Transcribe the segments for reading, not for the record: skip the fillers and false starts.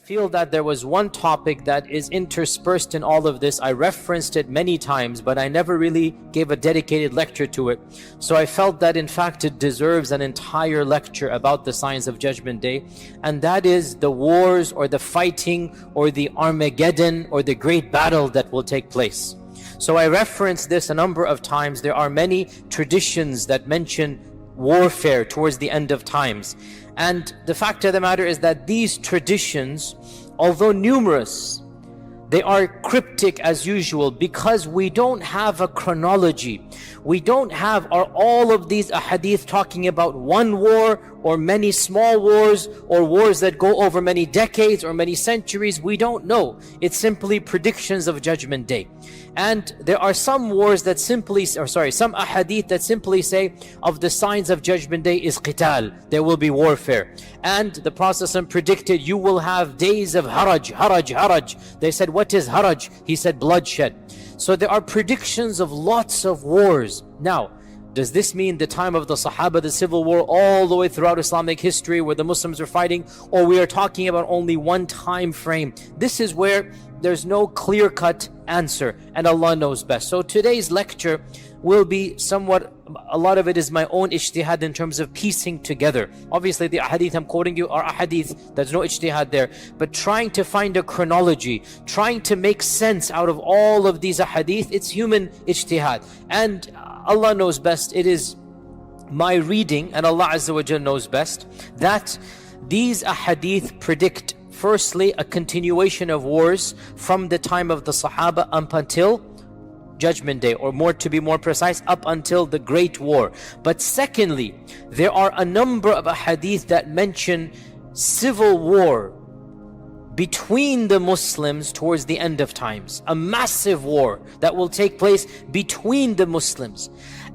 feel that there was one topic that is interspersed in all of this. I referenced it many times, but I never really gave a dedicated lecture to it. So I felt that in fact it deserves an entire lecture about the signs of Judgment Day, and that is the wars or the fighting or the Armageddon or the great battle that will take place. So I referenced this a number of times. There are many traditions that mention warfare towards the end of times. And the fact of the matter is that these traditions, although numerous, they are cryptic as usual, because we don't have a chronology. We don't have all of these ahadith talking about one war or many small wars or wars that go over many decades or many centuries. We don't know. It's simply predictions of Judgment Day. And there are some wars that simply, some ahadith that simply say of the signs of Judgment Day is qital, there will be warfare. And the Prophet predicted you will have days of haraj. They said, what is haraj? He said, bloodshed. So there are predictions of lots of wars. Now, does this mean the time of the Sahaba, the civil war, all the way throughout Islamic history where the Muslims are fighting, or we are talking about only one time frame? This is where there's no clear-cut answer, and Allah knows best. So today's lecture will be somewhat, a lot of it is my own ijtihad in terms of piecing together. Obviously the ahadith I'm quoting you are ahadith, there's no ijtihad there, but trying to find a chronology, trying to make sense out of all of these ahadith, it's human ijtihad. And Allah knows best, it is my reading, and Allah Azza wa Jal knows best, that these ahadith predict firstly a continuation of wars from the time of the Sahaba up until Judgment Day, or to be more precise, up until the Great War. But secondly, there are a number of ahadith that mention civil war between the Muslims towards the end of times, a massive war that will take place between the Muslims.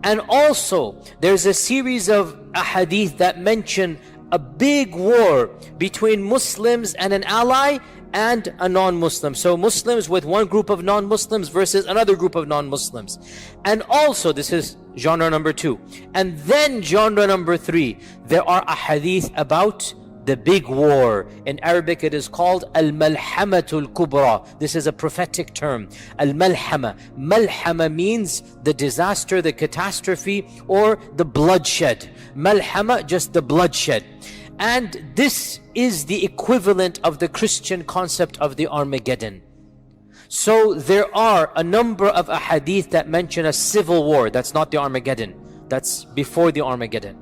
And also there's a series of ahadith that mention a big war between Muslims and an ally and a non-Muslim. So Muslims with one group of non-Muslims versus another group of non-Muslims. And also, this is genre number 2. And then genre number 3, there are ahadith about the big war. In Arabic it is called al-malhamatul kubra. This is a prophetic term. Al-malhama. Malhama means the disaster, the catastrophe, or the bloodshed. Malhama, just the bloodshed. And this is the equivalent of the Christian concept of the Armageddon. So there are a number of ahadith that mention a civil war. That's not the Armageddon. That's before the Armageddon.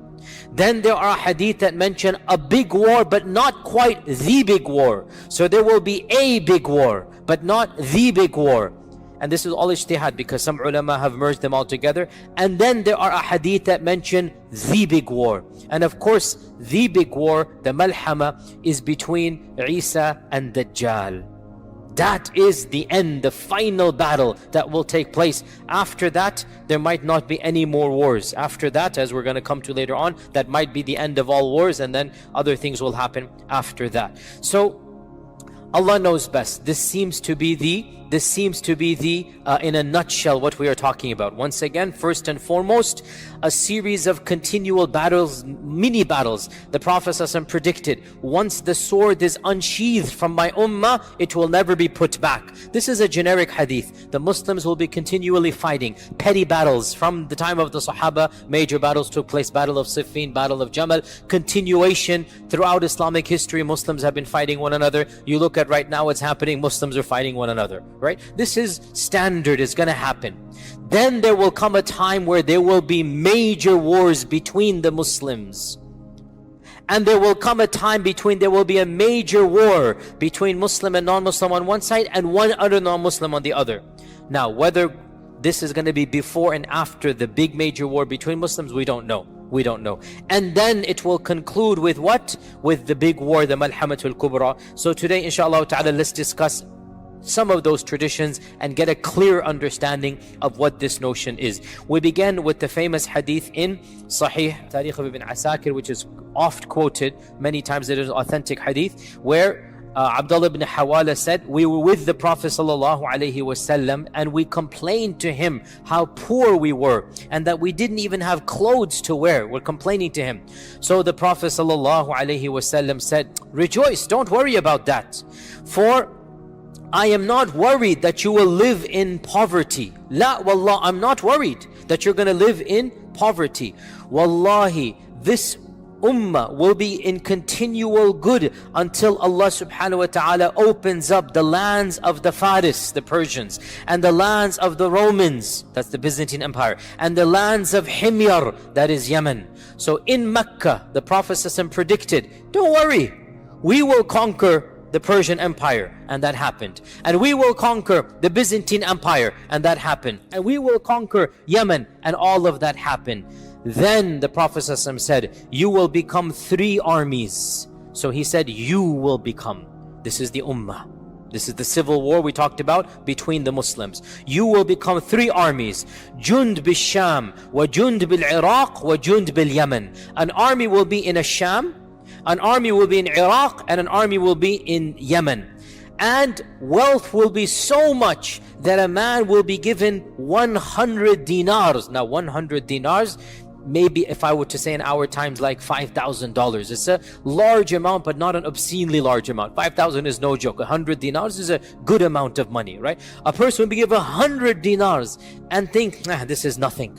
Then there are hadith that mention a big war, but not quite the big war. So there will be a big war, but not the big war. And this is all ijtihad, because some ulama have merged them all together. And then there are hadith that mention the big war. And of course, the big war, the malhama, is between Isa and Dajjal. That is the end, the final battle that will take place. After that, there might not be any more wars. After that, as we're going to come to later on, that might be the end of all wars, and then other things will happen after that. So Allah knows best. This seems to be the in a nutshell what we are talking about. Once again, first and foremost, a series of continual battles, mini battles. The Prophet ﷺ predicted, once the sword is unsheathed from my ummah, it will never be put back. This is a generic hadith. The Muslims will be continually fighting petty battles. From the time of the Sahaba, major battles took place, Battle of Siffin, Battle of Jamal. Continuation throughout Islamic history, Muslims have been fighting one another. You look at right now what's happening, Muslims are fighting one another, right? This is standard, it's going to happen. Then there will come a time where there will be major wars between the Muslims. And there will come a time there will be a major war between Muslim and non-Muslim on one side and one other non-Muslim on the other. Now, whether this is going to be before and after the big major war between Muslims, we don't know. We don't know. And then it will conclude with what? With the big war, the Malhamatul Kubra. So today, inshallah ta'ala, let's discuss some of those traditions and get a clear understanding of what this notion is. We begin with the famous hadith in Sahih Tarikh of Ibn Asakir, which is oft quoted many times. It is authentic hadith where Abdullah ibn Hawala said, we were with the Prophet ﷺ and we complained to him how poor we were and that we didn't even have clothes to wear. We're complaining to him. So the Prophet ﷺ said, rejoice, don't worry about that. For I am not worried that you will live in poverty. La wallah, I'm not worried that you're going to live in poverty. Wallahi, this ummah will be in continual good until Allah subhanahu wa ta'ala opens up the lands of the Faris, the Persians, and the lands of the Romans, that's the Byzantine Empire, and the lands of Himyar, that is Yemen. So in Mecca, the Prophet ﷺ predicted, don't worry, we will conquer the Persian Empire, and that happened. And we will conquer the Byzantine Empire, and that happened. And we will conquer Yemen, and all of that happened. Then the Prophet ﷺ said, you will become 3 armies. So he said, you will become. This is the ummah. This is the civil war we talked about between the Muslims. You will become 3 armies. Jund bil Sham, wa Jund bil Iraq, wa Jund bil Yemen. An army will be in Sham, an army will be in Iraq, and an army will be in Yemen. And wealth will be so much that a man will be given 100 dinars. Now 100 dinars, maybe if I were to say in our times, like $5,000. It's a large amount, but not an obscenely large amount. 5,000 is no joke. 100 dinars is a good amount of money, right? A person will be given 100 dinars and think, this is nothing.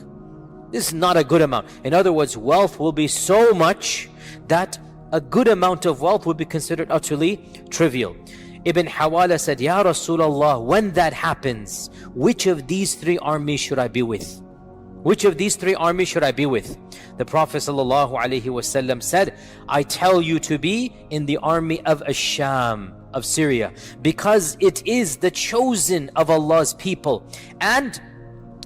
This is not a good amount. In other words, wealth will be so much that a good amount of wealth would be considered utterly trivial. Ibn Hawala said, Ya Rasulullah, when that happens, which of these 3 armies should I be with? Which of these 3 armies should I be with? The Prophet ﷺ said, I tell you to be in the army of Asham, of Syria, because it is the chosen of Allah's people, and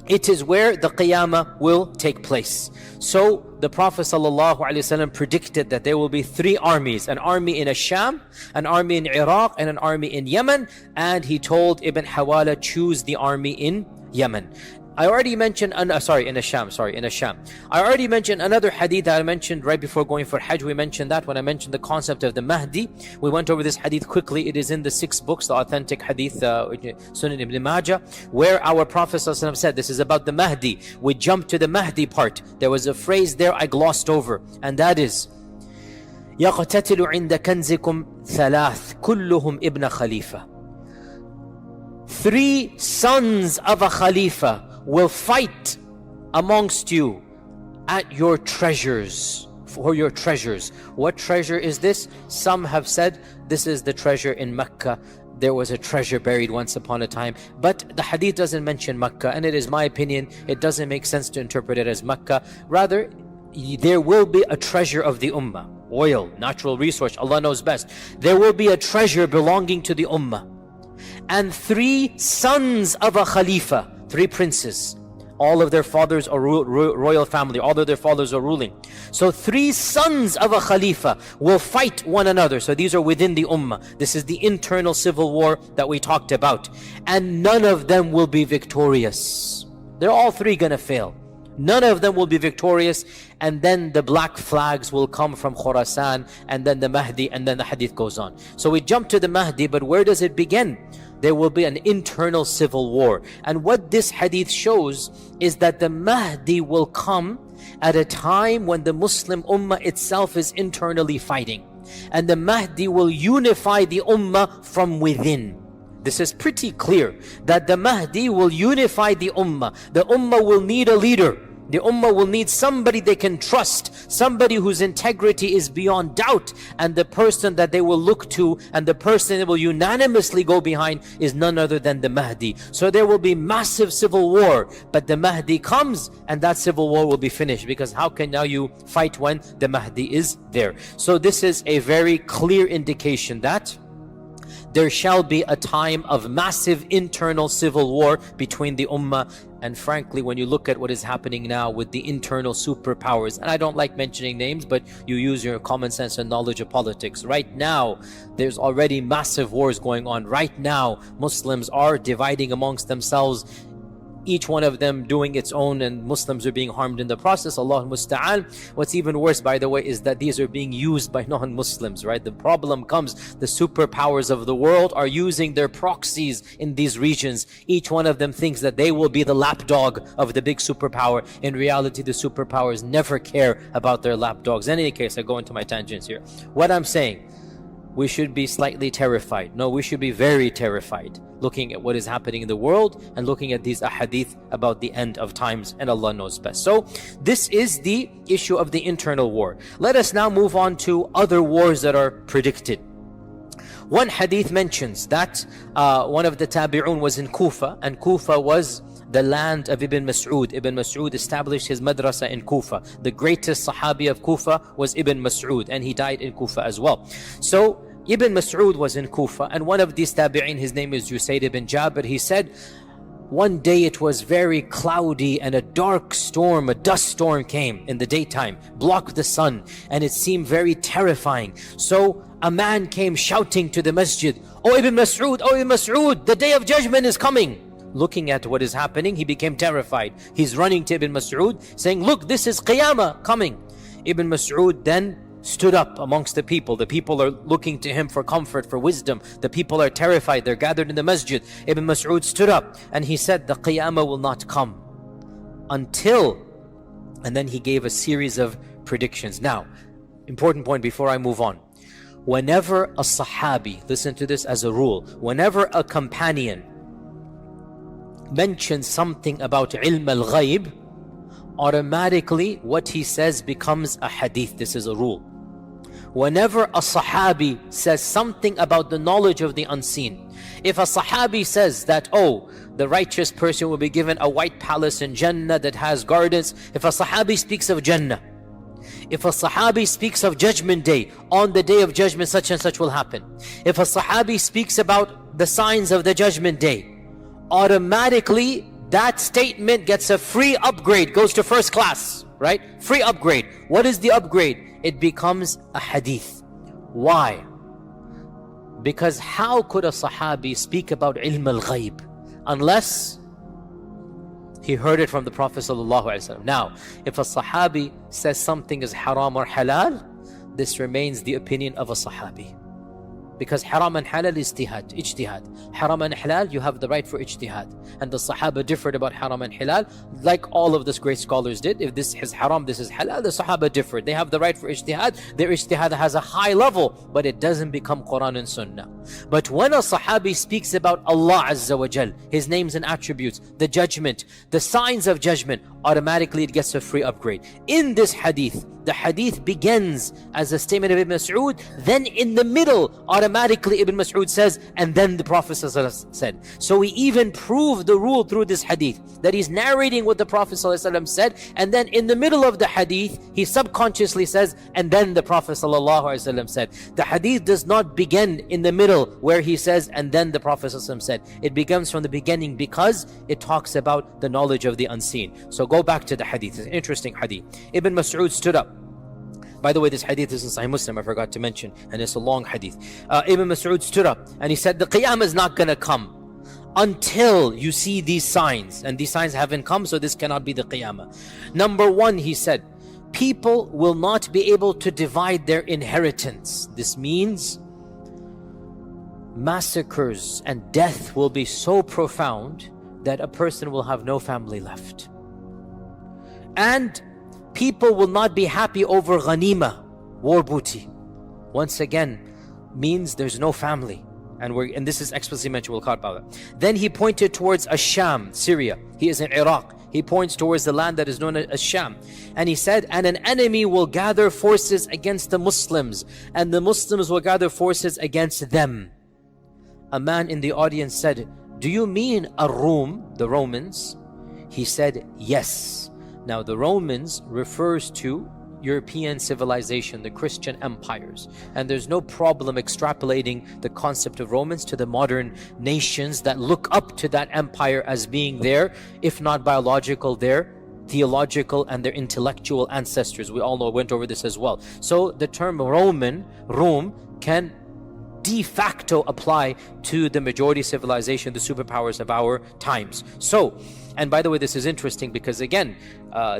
it is where the Qiyamah will take place. So the Prophet ﷺ predicted that there will be 3 armies, an army in Asham, an army in Iraq, and an army in Yemen. And he told Ibn Hawala, choose the army in Yemen. I already mentioned, in Asham. I already mentioned another hadith that I mentioned right before going for Hajj. We mentioned that when I mentioned the concept of the Mahdi. We went over this hadith quickly. It is in the 6 books, the authentic hadith, Sunan ibn Majah, where our Prophet ﷺ said, this is about the Mahdi. We jumped to the Mahdi part. There was a phrase there I glossed over, and that is, يَقْتَتِلُ عِنْدَ كَنْزِكُمْ ثَلَاث كُلُّهُمْ إِبْنَ خَلِيفَةٍ. 3 sons of a Khalifa will fight amongst you at your treasures, for your treasures. What treasure is this? Some have said this is the treasure in Mecca. There was a treasure buried once upon a time, but the hadith doesn't mention Mecca, and it is my opinion, it doesn't make sense to interpret it as Mecca. Rather, there will be a treasure of the ummah. Oil, natural resource, Allah knows best. There will be a treasure belonging to the ummah. And 3 sons of a Khalifa, 3 princes, all of their fathers are royal family, all of their fathers are ruling. So 3 sons of a Khalifa will fight one another. So these are within the ummah. This is the internal civil war that we talked about. And none of them will be victorious. They're all 3 gonna fail. None of them will be victorious. And then the black flags will come from Khurasan, and then the Mahdi, and then the hadith goes on. So we jump to the Mahdi, but where does it begin? There will be an internal civil war. And what this hadith shows is that the Mahdi will come at a time when the Muslim ummah itself is internally fighting. And the Mahdi will unify the ummah from within. This is pretty clear, that the Mahdi will unify the ummah. The ummah will need a leader. The ummah will need somebody they can trust, somebody whose integrity is beyond doubt, and the person that they will look to and the person they will unanimously go behind is none other than the Mahdi. So there will be massive civil war, but the Mahdi comes and that civil war will be finished, because how can now you fight when the Mahdi is there? So this is a very clear indication that there shall be a time of massive internal civil war between the ummah. And frankly, when you look at what is happening now with the internal superpowers, and I don't like mentioning names, but you use your common sense and knowledge of politics. Right now, there's already massive wars going on. Right now, Muslims are dividing amongst themselves each one of them doing its own, and Muslims are being harmed in the process. Allah musta'an. What's even worse, by the way, is that these are being used by non-Muslims, right? The problem comes, the superpowers of the world are using their proxies in these regions. Each one of them thinks that they will be the lapdog of the big superpower. In reality, the superpowers never care about their lapdogs. In any case, I go into my tangents here. What I'm saying, we should be slightly terrified. No, we should be very terrified, looking at what is happening in the world and looking at these ahadith about the end of times, and Allah knows best. So this is the issue of the internal war. Let us now move on to other wars that are predicted. One hadith mentions that one of the tabi'un was in Kufa, and Kufa was the land of Ibn Mas'ud. Ibn Mas'ud established his madrasa in Kufa. The greatest sahabi of Kufa was Ibn Mas'ud, and he died in Kufa as well. So Ibn Mas'ud was in Kufa, and one of these tabi'in, his name is Usayd ibn Jabir, he said, one day it was very cloudy and a dark storm, a dust storm came in the daytime, blocked the sun, and it seemed very terrifying. So a man came shouting to the masjid, "Oh Ibn Mas'ud, oh Ibn Mas'ud, the day of judgment is coming." Looking at what is happening, he became terrified. He's running to Ibn Mas'ud saying, "Look, this is Qiyamah coming." Ibn Mas'ud then stood up amongst the people. The people are looking to him for comfort, for wisdom. The people are terrified. They're gathered in the masjid. Ibn Mas'ud stood up and he said, "The Qiyamah will not come until..." And then he gave a series of predictions. Now, important point before I move on. Whenever a sahabi, listen to this as a rule, whenever a companion mentions something about ilm al-ghayb, automatically what he says becomes a hadith. This is a rule. Whenever a sahabi says something about the knowledge of the unseen, if a sahabi says that, oh, the righteous person will be given a white palace in Jannah that has gardens, if a sahabi speaks of Jannah, if a sahabi speaks of judgment day, on the day of judgment such and such will happen, if a sahabi speaks about the signs of the judgment day, automatically that statement gets a free upgrade, goes to first class, right? Free upgrade. What is the upgrade? It becomes a hadith. Why? Because how could a sahabi speak about ilm al-ghayb unless he heard it from the Prophet ﷺ? Now, if a sahabi says something is haram or halal, this remains the opinion of a sahabi. Because haram and halal is ijtihad. Haram and halal, you have the right for ijtihad. And the Sahaba differed about haram and halal, like all of these great scholars did. If this is haram, this is halal, the Sahaba differed. They have the right for ijtihad. Their ijtihad has a high level, but it doesn't become Quran and Sunnah. But when a Sahabi speaks about Allah Azza wa Jal, His names and attributes, the judgment, the signs of judgment, automatically it gets a free upgrade. In this hadith, the hadith begins as a statement of Ibn Mas'ud, then in the middle, automatically Ibn Mas'ud says, and then the Prophet said. So we even prove the rule through this hadith, that he's narrating what the Prophet said, and then in the middle of the hadith, he subconsciously says, and then the Prophet said. The hadith does not begin in the middle where he says, and then the Prophet said. It begins from the beginning because it talks about the knowledge of the unseen. So go back to the hadith. It's an interesting hadith. Ibn Mas'ud stood up. By the way, this hadith is in Sahih Muslim, I forgot to mention, and it's a long hadith. Ibn Mas'ud stood up and he said, the Qiyamah is not going to come until you see these signs. And these signs haven't come, so this cannot be the Qiyamah. Number one, he said, people will not be able to divide their inheritance. This means massacres and death will be so profound that a person will have no family left. And people will not be happy over ghanima, war booty. Once again, means there's no family. And this is explicitly mentioned, we'll talk about it. Then he pointed towards Asham, Syria. He is in Iraq. He points towards the land that is known as Sham. And he said, and an enemy will gather forces against the Muslims, and the Muslims will gather forces against them. A man in the audience said, do you mean Ar-Rum, the Romans? He said, yes. Now the Romans refers to European civilization, the Christian empires. And there's no problem extrapolating the concept of Romans to the modern nations that look up to that empire as being their, if not biological, their theological and their intellectual ancestors. We all know, went over this as well. So the term Roman, Rome, can de facto apply to the majority civilization, the superpowers of our times. So, and by the way, this is interesting because again,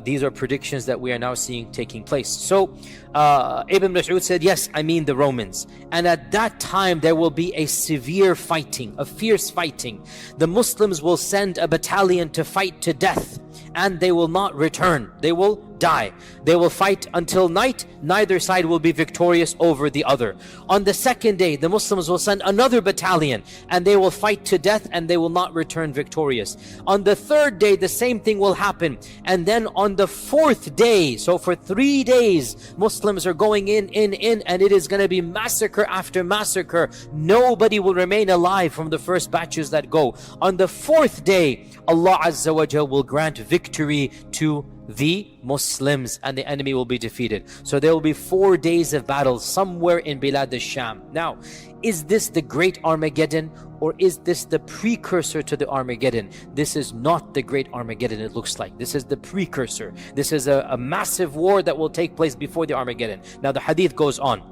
these are predictions that we are now seeing taking place. So Ibn Mas'ud said, yes, I mean the Romans. And at that time there will be a severe fighting, a fierce fighting. The Muslims will send a battalion to fight to death, and they will not return. They will die. They will fight until night. Neither side will be victorious over the other. On the second day, the Muslims will send another battalion, and they will fight to death, and they will not return victorious. On the third day, the same thing will happen. And then on the fourth day, so for 3 days, Muslims are going in, and it is going to be massacre after massacre. Nobody will remain alive from the first batches that go. On the fourth day, Allah Azza wa Jal will grant victory to the Muslims, and the enemy will be defeated. So there will be 4 days of battle somewhere in Bilad al-Sham. Now, is this the great Armageddon, or is this the precursor to the Armageddon? This is not the great Armageddon, it looks like. This is the precursor. This is a massive war that will take place before the Armageddon. Now the hadith goes on,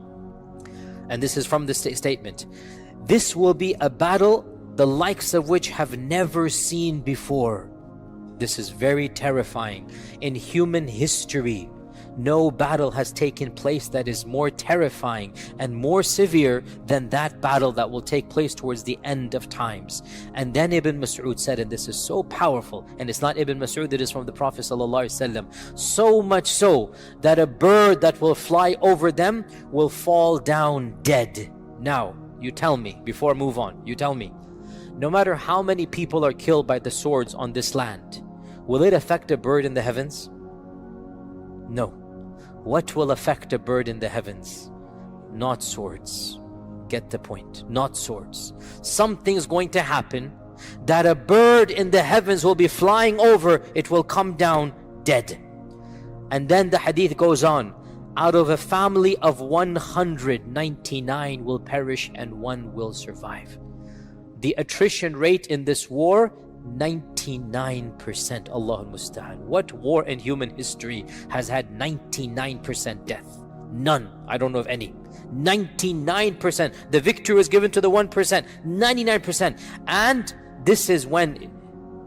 and this is from the statement. This will be a battle the likes of which have never seen before. This is very terrifying. In human history, no battle has taken place that is more terrifying and more severe than that battle that will take place towards the end of times. And then Ibn Mas'ud said, and this is so powerful, and it's not Ibn Mas'ud, it is from the Prophet ﷺ, so much so that a bird that will fly over them will fall down dead. Now, you tell me, before I move on, you tell me, no matter how many people are killed by the swords on this land, will it affect a bird in the heavens? No. What will affect a bird in the heavens? Not swords. Get the point. Not swords. Something's going to happen that a bird in the heavens will be flying over, it will come down dead. And then the hadith goes on, out of a family of 199 will perish and 1 will survive. The attrition rate in this war, 99%. Allahul Musta'an. What war in human history has had 99% death? None. I don't know of any. 99%. The victory was given to the 1%. 99%. And this is when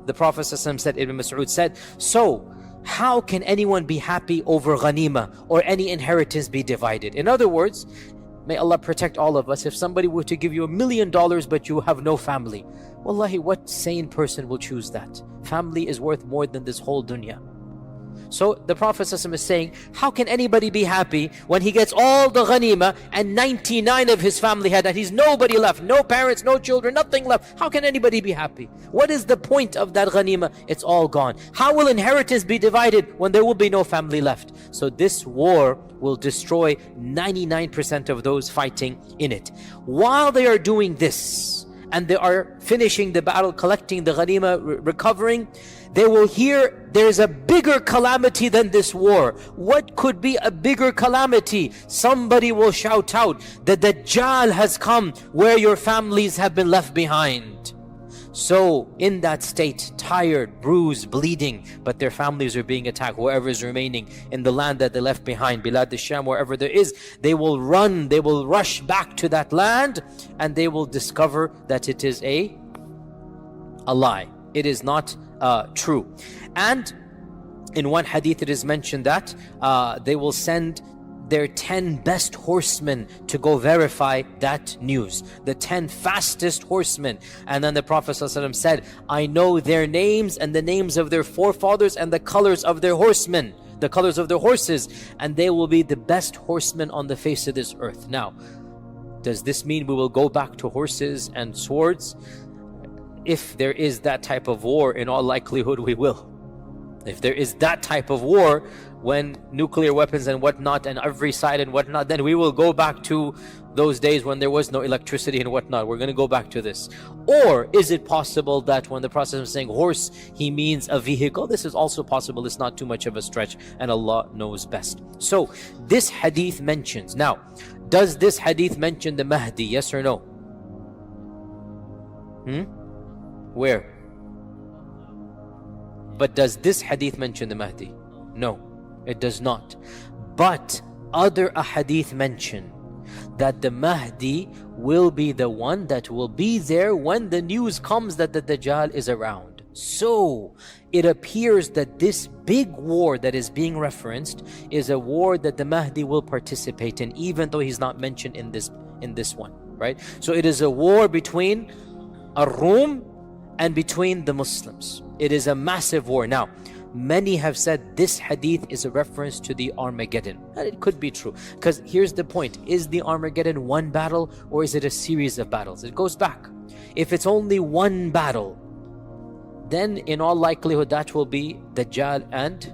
the Prophet ﷺ said, Ibn Mas'ud said, so how can anyone be happy over ghanima or any inheritance be divided? In other words, may Allah protect all of us. If somebody were to give you $1 million but you have no family, wallahi, what sane person will choose that? Family is worth more than this whole dunya. So the Prophet ﷺ is saying, how can anybody be happy when he gets all the ghanima and 99 of his family had that? He's nobody left, no parents, no children, nothing left. How can anybody be happy? What is the point of that ghanima? It's all gone. How will inheritance be divided when there will be no family left? So this war will destroy 99% of those fighting in it. While they are doing this, and they are finishing the battle, collecting the ghanima, recovering, they will hear there's a bigger calamity than this war. What could be a bigger calamity? Somebody will shout out, the Dajjal has come where your families have been left behind. So in that state, tired, bruised, bleeding, but their families are being attacked, whoever is remaining in the land that they left behind, Bilad al-Sham, wherever there is, they will run, they will rush back to that land, and they will discover that it is a lie. It is not true. And in one hadith it is mentioned that they will send their 10 best horsemen to go verify that news, the 10 fastest horsemen. And then the Prophet ﷺ said, I know their names and the names of their forefathers and the colors of their horsemen, the colors of their horses, and they will be the best horsemen on the face of this earth. Now, does this mean we will go back to horses and swords? If there is that type of war, in all likelihood we will. If there is that type of war, when nuclear weapons and whatnot and every side and whatnot, then we will go back to those days when there was no electricity and whatnot. We're going to go back to this. Or is it possible that when the Prophet is saying horse, he means a vehicle? This is also possible. It's not too much of a stretch, and Allah knows best. So this hadith mentions, now, does this hadith mention the Mahdi? Yes or no? Where? But does this hadith mention the Mahdi? No, it does not. But other ahadith mention that the Mahdi will be the one that will be there when the news comes that the Dajjal is around. So it appears that this big war that is being referenced is a war that the Mahdi will participate in, even though he's not mentioned in this one, right? So it is a war between Ar-Rum and between the Muslims. It is a massive war. Now, many have said this hadith is a reference to the Armageddon, and it could be true, because here's the point: is the Armageddon one battle, or is it a series of battles? It goes back. If it's only one battle, then in all likelihood that will be Dajjal and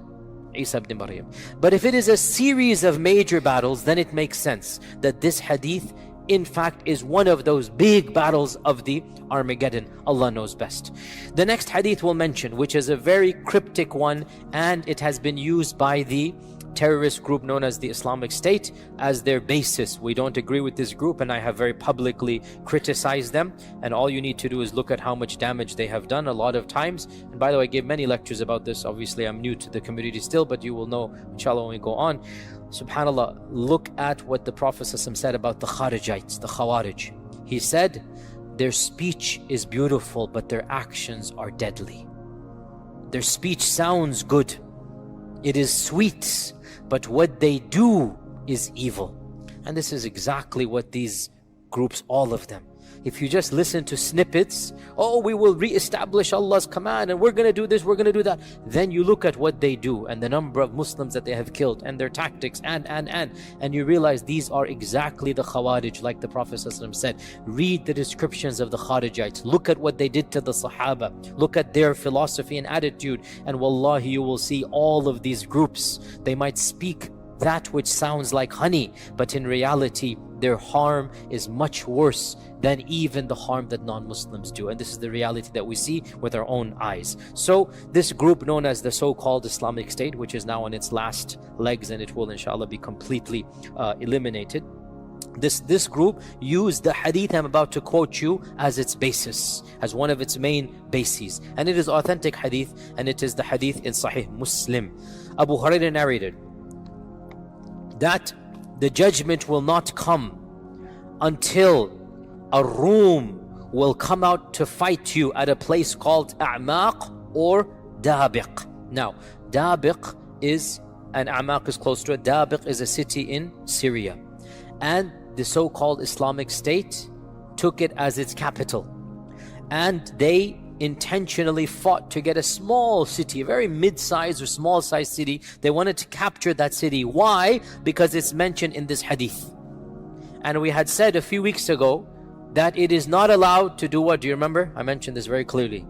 Isa ibn Maryam. But if it is a series of major battles, then it makes sense that this hadith in fact is one of those big battles of the Armageddon. Allah knows best. The next hadith we'll mention, which is a very cryptic one, and it has been used by the terrorist group known as the Islamic State as their basis. We don't agree with this group, and I have very publicly criticized them, and all you need to do is look at how much damage they have done a lot of times. And by the way, I gave many lectures about this. Obviously I'm new to the community still, but you will know inshallah when we go on. SubhanAllah, look at what the Prophet ﷺ said about the Kharijites, the Khawarij. He said, their speech is beautiful, but their actions are deadly. Their speech sounds good, it is sweet, but what they do is evil. And this is exactly what these groups, all of them, if you just listen to snippets, oh, we will re-establish Allah's command and we're going to do this, we're going to do that. Then you look at what they do and the number of Muslims that they have killed and their tactics and you realize these are exactly the Khawarij, like the Prophet ﷺ said. Read the descriptions of the Kharijites. Look at what they did to the Sahaba. Look at their philosophy and attitude. And wallahi, you will see all of these groups. They might speak that which sounds like honey, but in reality, their harm is much worse than even the harm that non-Muslims do. And this is the reality that we see with our own eyes. So this group known as the so-called Islamic State, which is now on its last legs and it will inshallah be completely eliminated, this group used the hadith I'm about to quote you as its basis, as one of its main bases. And it is authentic hadith, and it is the hadith in Sahih Muslim. Abu Hurairah narrated that the judgment will not come until a room will come out to fight you at a place called A'maq or Dabiq. Now, Dabiq is, and A'maq is close to it, Dabiq is a city in Syria. And the so-called Islamic State took it as its capital. And they intentionally fought to get a small city, a very mid-sized or small-sized city. They wanted to capture that city. Why? Because it's mentioned in this hadith. And we had said a few weeks ago that it is not allowed to do what? Do you remember? I mentioned this very clearly.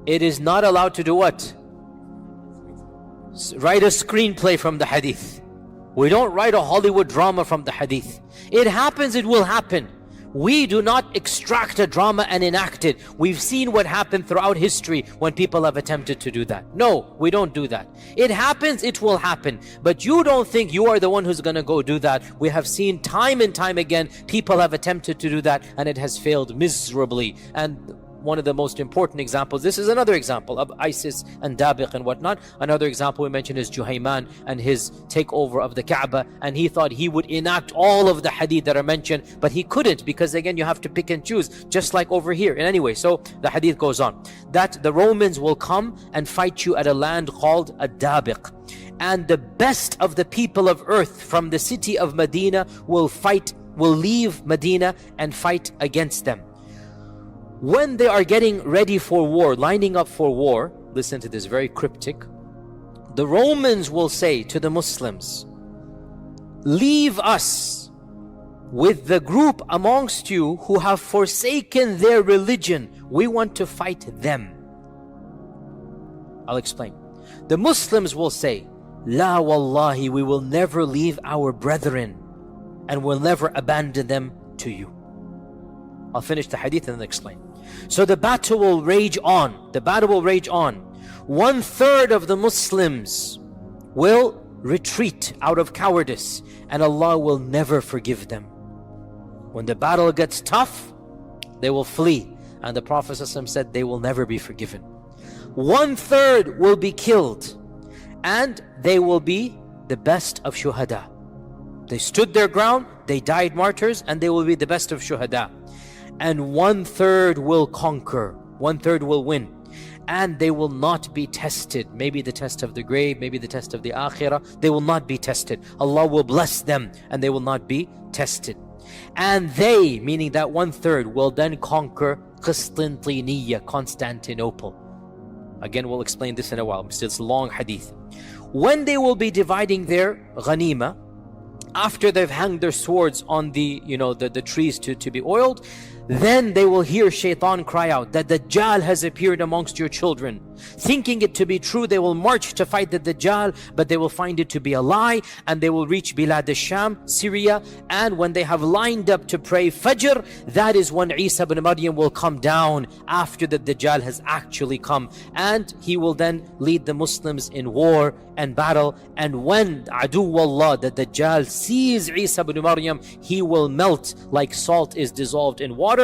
It is not allowed to do what? Write a screenplay from the hadith. We don't write a Hollywood drama from the hadith. It happens, it will happen. We do not extract a drama and enact it. We've seen what happened throughout history when people have attempted to do that. No, we don't do that. It happens, it will happen. But you don't think you are the one who's going to go do that. We have seen time and time again, people have attempted to do that and it has failed miserably. And one of the most important examples, this is another example of ISIS and Dabiq and whatnot. Another example we mentioned is Juhayman and his takeover of the Kaaba, and he thought he would enact all of the hadith that are mentioned, but he couldn't, because again you have to pick and choose, just like over here. And anyway, so the hadith goes on that the Romans will come and fight you at a land called a Dabiq, and the best of the people of earth from the city of Medina will leave Medina and fight against them. When they are getting ready for war, lining up for war, listen to this, very cryptic. The Romans will say to the Muslims, leave us with the group amongst you who have forsaken their religion. We want to fight them. I'll explain. The Muslims will say, La wallahi, we will never leave our brethren and will never abandon them to you. I'll finish the hadith and then explain. So the battle will rage on. The battle will rage on. 1/3 of the Muslims will retreat out of cowardice, and Allah will never forgive them. When the battle gets tough, they will flee, and the Prophet ﷺ said they will never be forgiven. 1/3 will be killed, and they will be the best of shuhada. They stood their ground, they died martyrs, and they will be the best of shuhada. And 1/3 will conquer, 1/3 will win. And they will not be tested. Maybe the test of the grave, maybe the test of the akhirah. They will not be tested. Allah will bless them and they will not be tested. And they, meaning that 1/3, will then conquer Constantinople. Again, we'll explain this in a while. It's a long hadith. When they will be dividing their ghanima, after they've hanged their swords on the trees to be oiled, then they will hear Shaitan cry out that Dajjal has appeared amongst your children. Thinking it to be true, they will march to fight the Dajjal, but they will find it to be a lie, and they will reach Bilad al-Sham, Syria. And when they have lined up to pray Fajr, that is when Isa ibn Maryam will come down after the Dajjal has actually come, and he will then lead the Muslims in war and battle. And when Aduwallah, the Dajjal, sees Isa ibn Maryam, he will melt like salt is dissolved in water.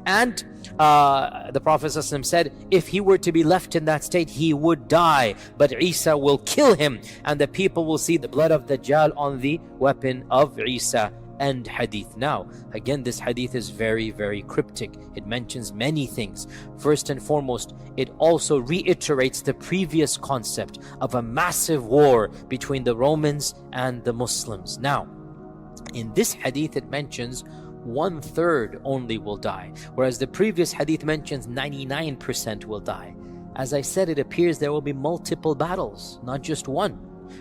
And the Prophet ﷺ said, if he were to be left in that state, he would die, but Isa will kill him, and the people will see the blood of Dajjal on the weapon of Isa. End hadith. Now, again, this hadith is very, very cryptic. It mentions many things. First and foremost, it also reiterates the previous concept of a massive war between the Romans and the Muslims. Now, in this hadith, it mentions 1/3 only will die, whereas the previous hadith mentions 99% will die. As I said, it appears there will be multiple battles, not just one.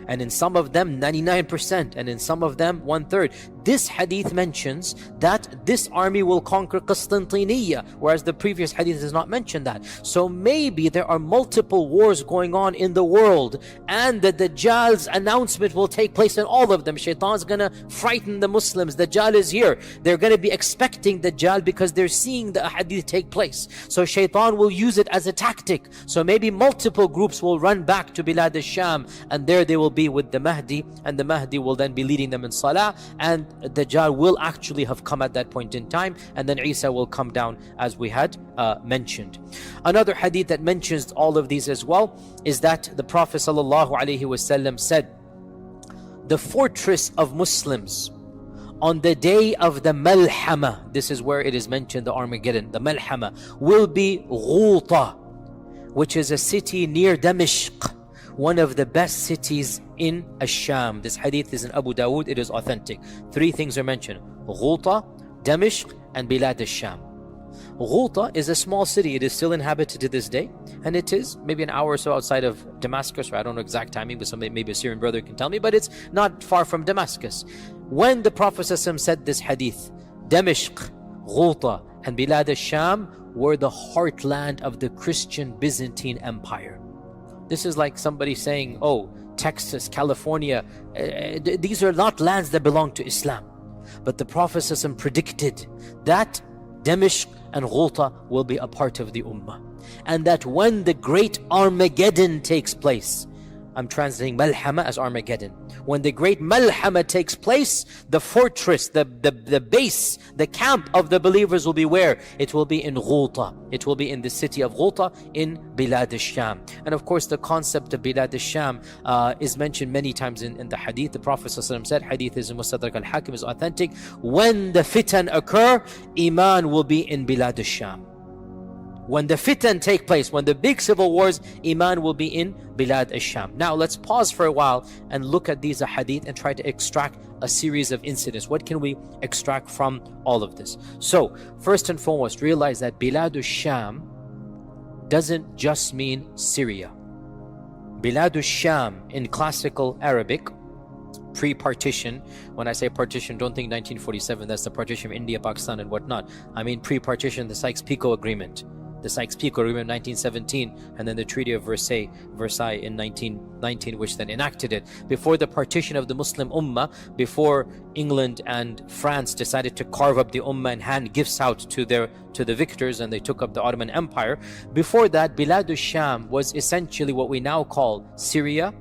And in some of them 99%, and in some of them 1/3. This hadith mentions that this army will conquer Constantinople, whereas the previous hadith does not mention that. So maybe there are multiple wars going on in the world, and the Dajjal's announcement will take place in all of them. Shaitan's gonna frighten the Muslims. Dajjal is here. They're gonna be expecting Dajjal because they're seeing the hadith take place. So Shaitan will use it as a tactic. So maybe multiple groups will run back to Bilad al-Sham, and there they will be with the Mahdi, and the Mahdi will then be leading them in Salah, and Dajjal will actually have come at that point in time, and then Isa will come down, as we had mentioned. Another hadith that mentions all of these as well is that the Prophet ﷺ said, the fortress of Muslims on the day of the Malhama, this is where it is mentioned, the Armageddon, the Malhama, will be Ghuta, which is a city near Dabiq, one of the best cities in Ash-Sham. This hadith is in Abu Dawood. It is authentic. 3 things are mentioned: Ghuta, Dabiq, and Bilad al-Sham. Ghuta is a small city. It is still inhabited to this day, and it is maybe an hour or so outside of Damascus, or I don't know exact timing, but somebody, maybe a Syrian brother can tell me, but it's not far from Damascus. When the Prophet ﷺ said this hadith, Dabiq, Ghuta, and Bilad al-Sham were the heartland of the Christian Byzantine Empire. This is like somebody saying, oh, Texas, California, these are not lands that belong to Islam. But the Prophet ﷺ predicted that Dabiq and Ghuta will be a part of the Ummah. And that when the great Armageddon takes place, I'm translating Malhama as Armageddon. When the great Malhama takes place, the fortress, the base, the camp of the believers will be where? It will be in Ghuta. It will be in the city of Ghuta in Bilad al-Sham. And of course, the concept of Bilad al-Sham is mentioned many times in the hadith. The Prophet ﷺ said, hadith is in Mustadrak al-Hakim, is authentic, when the fitan occur, Iman will be in Bilad al-Sham. When the fitan take place, when the big civil wars, Iman will be in Bilad al-Sham. Now let's pause for a while and look at these hadith and try to extract a series of incidents. What can we extract from all of this? So first and foremost, realize that Bilad al-Sham doesn't just mean Syria. Bilad al-Sham in classical Arabic, pre-partition, when I say partition, don't think 1947, that's the partition of India, Pakistan and whatnot. I mean pre-partition, the Sykes-Picot Agreement. The Sykes-Picot Agreement in 1917, and then the Treaty of Versailles in 1919, which then enacted it. Before the partition of the Muslim Ummah, before England and France decided to carve up the Ummah and hand gifts out to the victors, and they took up the Ottoman Empire. Before that, Bilad al-Sham was essentially what we now call Syria,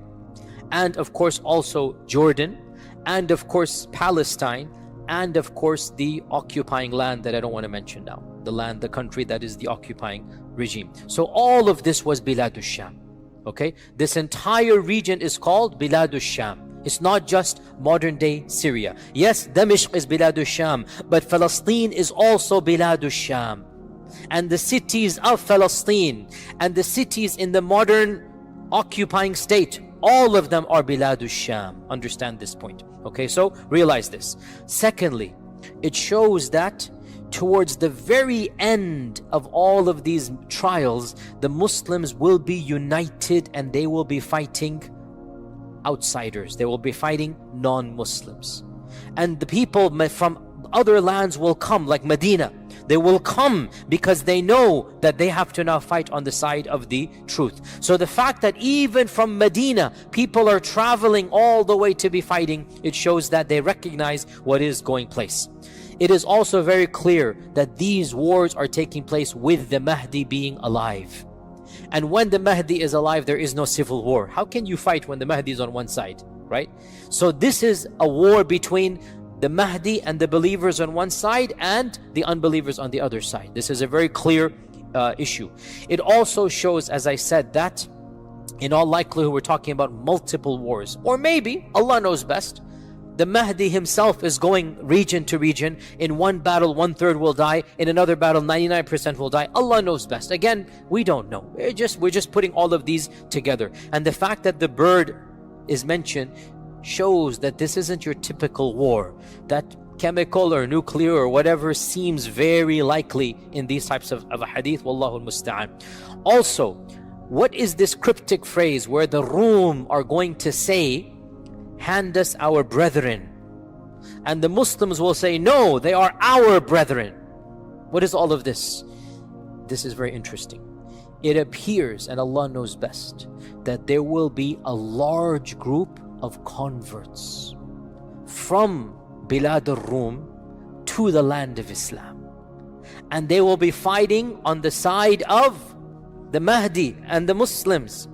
and of course also Jordan, and of course Palestine, and of course the occupying land that I don't want to mention now. The country that is the occupying regime. So all of this was Bilad al-Sham. Okay, this entire region is called Bilad al-Sham. It's not just modern day Syria. Yes, Dabiq is Biladu Sham, but Palestine is also Biladu Sham. And the cities of Palestine and the cities in the modern occupying state, all of them are Biladu Sham. Understand this point. Okay, so realize this. Secondly, it shows that towards the very end of all of these trials, the Muslims will be united and they will be fighting outsiders. They will be fighting non-Muslims. And the people from other lands will come, like Medina. They will come because they know that they have to now fight on the side of the truth. So the fact that even from Medina, people are traveling all the way to be fighting, it shows that they recognize what is going place. It is also very clear that these wars are taking place with the Mahdi being alive. And when the Mahdi is alive, there is no civil war. How can you fight when the Mahdi is on one side, right? So this is a war between the Mahdi and the believers on one side and the unbelievers on the other side. This is a very clear issue. It also shows, as I said, that in all likelihood we're talking about multiple wars. Or maybe, Allah knows best, the Mahdi himself is going region to region. In one battle, 1/3 will die. In another battle, 99% will die. Allah knows best. Again, we don't know. We're just putting all of these together. And the fact that the bird is mentioned shows that this isn't your typical war. That chemical or nuclear or whatever seems very likely in these types of a hadith. Wallahu al-musta'an. Also, what is this cryptic phrase where the Rum are going to say, hand us our brethren, and the Muslims will say, no, they are our brethren? What is all of this? This is very interesting. It appears, and Allah knows best, that there will be a large group of converts from Bilad al-Rum to the land of Islam, and they will be fighting on the side of the Mahdi and the Muslims,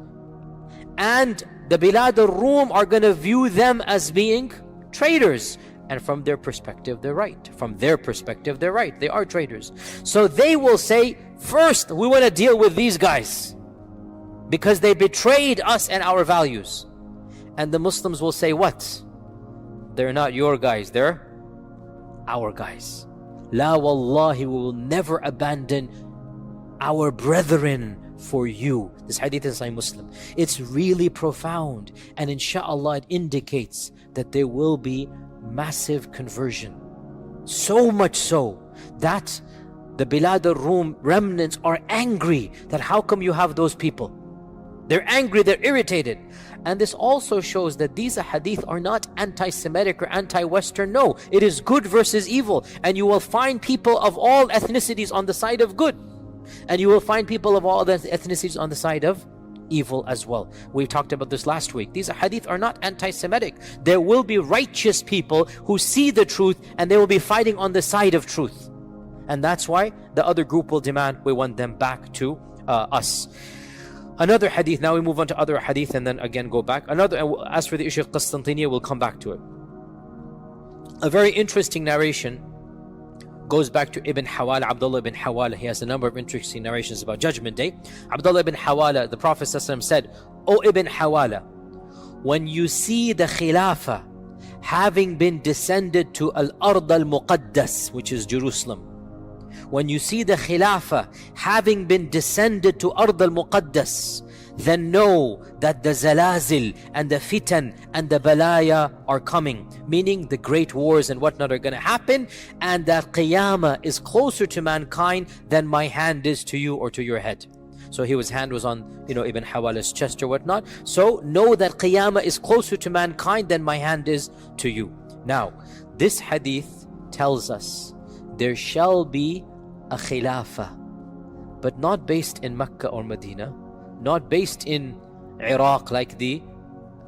and the Bilad al-Rum are going to view them as being traitors. And from their perspective, they're right. From their perspective, they're right. They are traitors. So they will say, first, we want to deal with these guys because they betrayed us and our values. And the Muslims will say, what? They're not your guys, they're our guys. La wallahi, we will never abandon our brethren for you. This hadith is Sahih Muslim. It's really profound, and inshallah it indicates that there will be massive conversion. So much so that the Bilad al-Rum remnants are angry that how come you have those people? They're angry, they're irritated. And this also shows that these hadith are not anti-Semitic or anti-Western. No, it is good versus evil, and you will find people of all ethnicities on the side of good, and you will find people of all the ethnicities on the side of evil as well. We talked about this last week. These hadith are not anti-Semitic. There will be righteous people who see the truth and they will be fighting on the side of truth. And that's why the other group will demand we want them back to us. Another hadith, now we move on to other hadith and then again go back. As for the issue of Constantinople, we'll come back to it. A very interesting narration goes back to Ibn Hawala, Abdullah ibn Hawala. He has a number of interesting narrations about Judgment Day. Abdullah ibn Hawala, the Prophet ﷺ said, O Ibn Hawala, when you see the Khilafah having been descended to Al-Ard al-Muqaddas, which is Jerusalem, when you see the Khilafah having been descended to Ard al-Muqaddas, then know that the Zalazil and the Fitan and the Balaya are coming, meaning the great wars and whatnot are going to happen, and that Qiyamah is closer to mankind than my hand is to you or to your head. So his hand was on, Ibn Hawala's chest or whatnot. So know that Qiyamah is closer to mankind than my hand is to you. Now, this hadith tells us there shall be a Khilafah, but not based in Mecca or Medina, not based in Iraq like the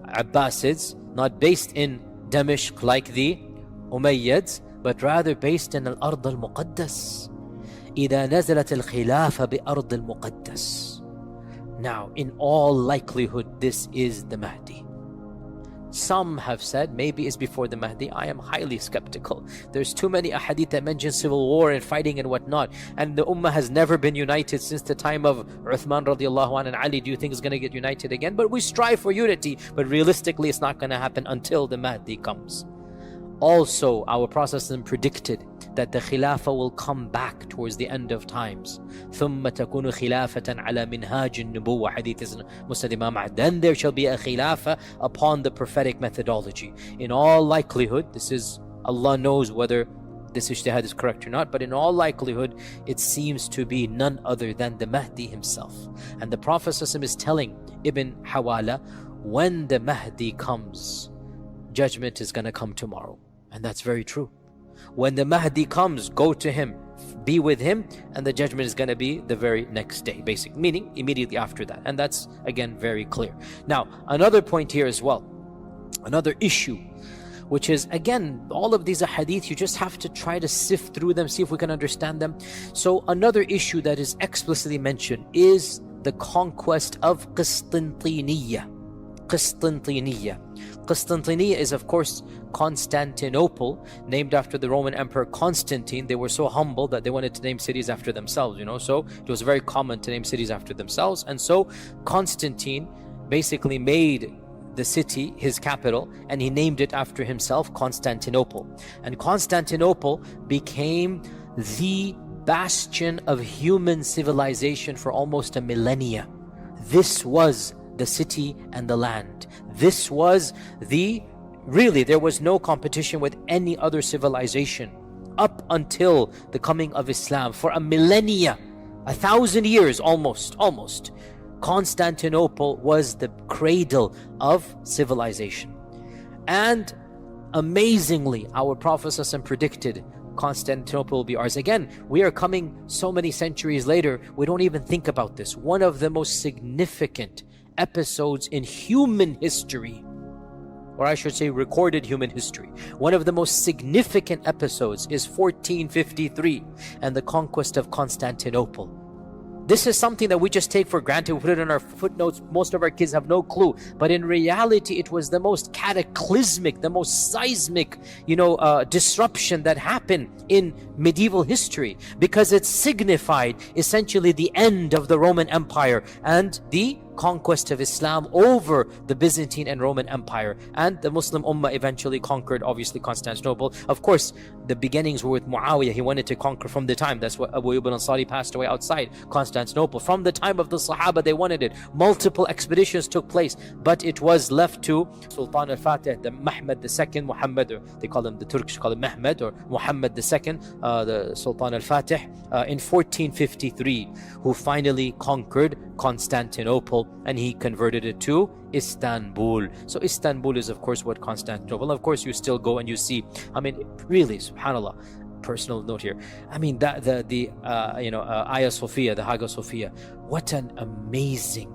Abbasids, not based in Dabiq like the Umayyads, but rather based in Al-Ard al-Muqaddas. إذا نزلت الخلافة بأرض المقدس. Now, in all likelihood, this is the Mahdi. Some have said maybe it's before the Mahdi. I am highly skeptical. There's too many ahadith that mention civil war and fighting and whatnot. And the Ummah has never been united since the time of Uthman radiallahu anhu and Ali. Do you think it's going to get united again? But we strive for unity. But realistically, it's not going to happen until the Mahdi comes. Also, our Prophet predicted that the Khilafah will come back towards the end of times. ثُمَّ تَكُونُ خِلَافَةً عَلَى مِنْهَاجِ النُّبُوَّةِ Hadith is Musnad Imam Ahmad. Then there shall be a Khilafah upon the prophetic methodology. In all likelihood, this is, Allah knows whether this ijtihad is correct or not, but in all likelihood, it seems to be none other than the Mahdi himself. And the Prophet is telling Ibn Hawala, when the Mahdi comes, judgment is going to come tomorrow. And that's very true. When the Mahdi comes, go to him, be with him, and the judgment is going to be the very next day, basic meaning immediately after that. And that's again very clear. Now, another point here as well, another issue, which is again, all of these hadith, you just have to try to sift through them, see if we can understand them. So another issue that is explicitly mentioned is the conquest of Constantinople. Constantinople is, of course, Constantinople, named after the Roman Emperor Constantine. They were so humble that they wanted to name cities after themselves, so it was very common to name cities after themselves. And so Constantine basically made the city his capital, and he named it after himself, Constantinople. And Constantinople became the bastion of human civilization for almost a millennia. This was the city and the land. This was really, there was no competition with any other civilization up until the coming of Islam. For a millennia, 1,000 years almost, Constantinople was the cradle of civilization. And amazingly, our Prophet ﷺ predicted Constantinople will be ours. Again, we are coming so many centuries later, we don't even think about this. One of the most significant episodes in human history, or I should say recorded human history, one of the most significant episodes is 1453 and the conquest of Constantinople. This is something that we just take for granted. We put it in our footnotes. Most of our kids have no clue. But in reality, it was the most cataclysmic, the most seismic, disruption that happened in medieval history, because it signified essentially the end of the Roman Empire and the conquest of Islam over the Byzantine and Roman Empire. And the Muslim Ummah eventually conquered, obviously, Constantinople. Of course, the beginnings were with Muawiyah. He wanted to conquer from the time. That's what Abu Ibn Ansari passed away outside Constantinople. From the time of the Sahaba, they wanted it. Multiple expeditions took place, but it was left to Sultan al-Fatih, the Mehmed II, Muhammad, or they call him, the Turkish call him Mehmed, or Muhammad II, the Sultan al-Fatih, in 1453, who finally conquered Constantinople, and he converted it to Istanbul. So Istanbul is, of course, what Constantinople. Of course, you still go and you see. Really, subhanallah. Personal note here. The Hagia Sophia, the Hagia Sophia. What an amazing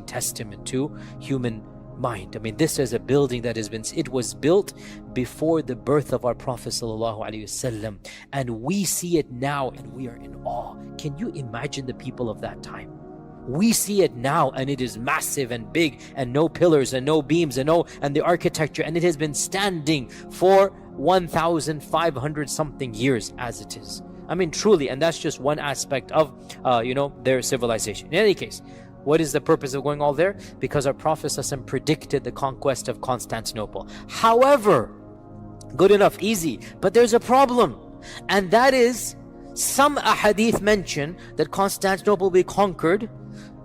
testament to human mind. This is a building that it was built before the birth of our Prophet ﷺ, and we see it now and we are in awe. Can you imagine the people of that time? We see it now and it is massive and big and no pillars and no beams and the architecture, and it has been standing for 1,500 something years as it is. Truly, and that's just one aspect of their civilization. In any case, what is the purpose of going all there? Because our Prophet ﷺ predicted the conquest of Constantinople. However, good enough, easy, but there's a problem, and that is some ahadith mention that Constantinople will be conquered.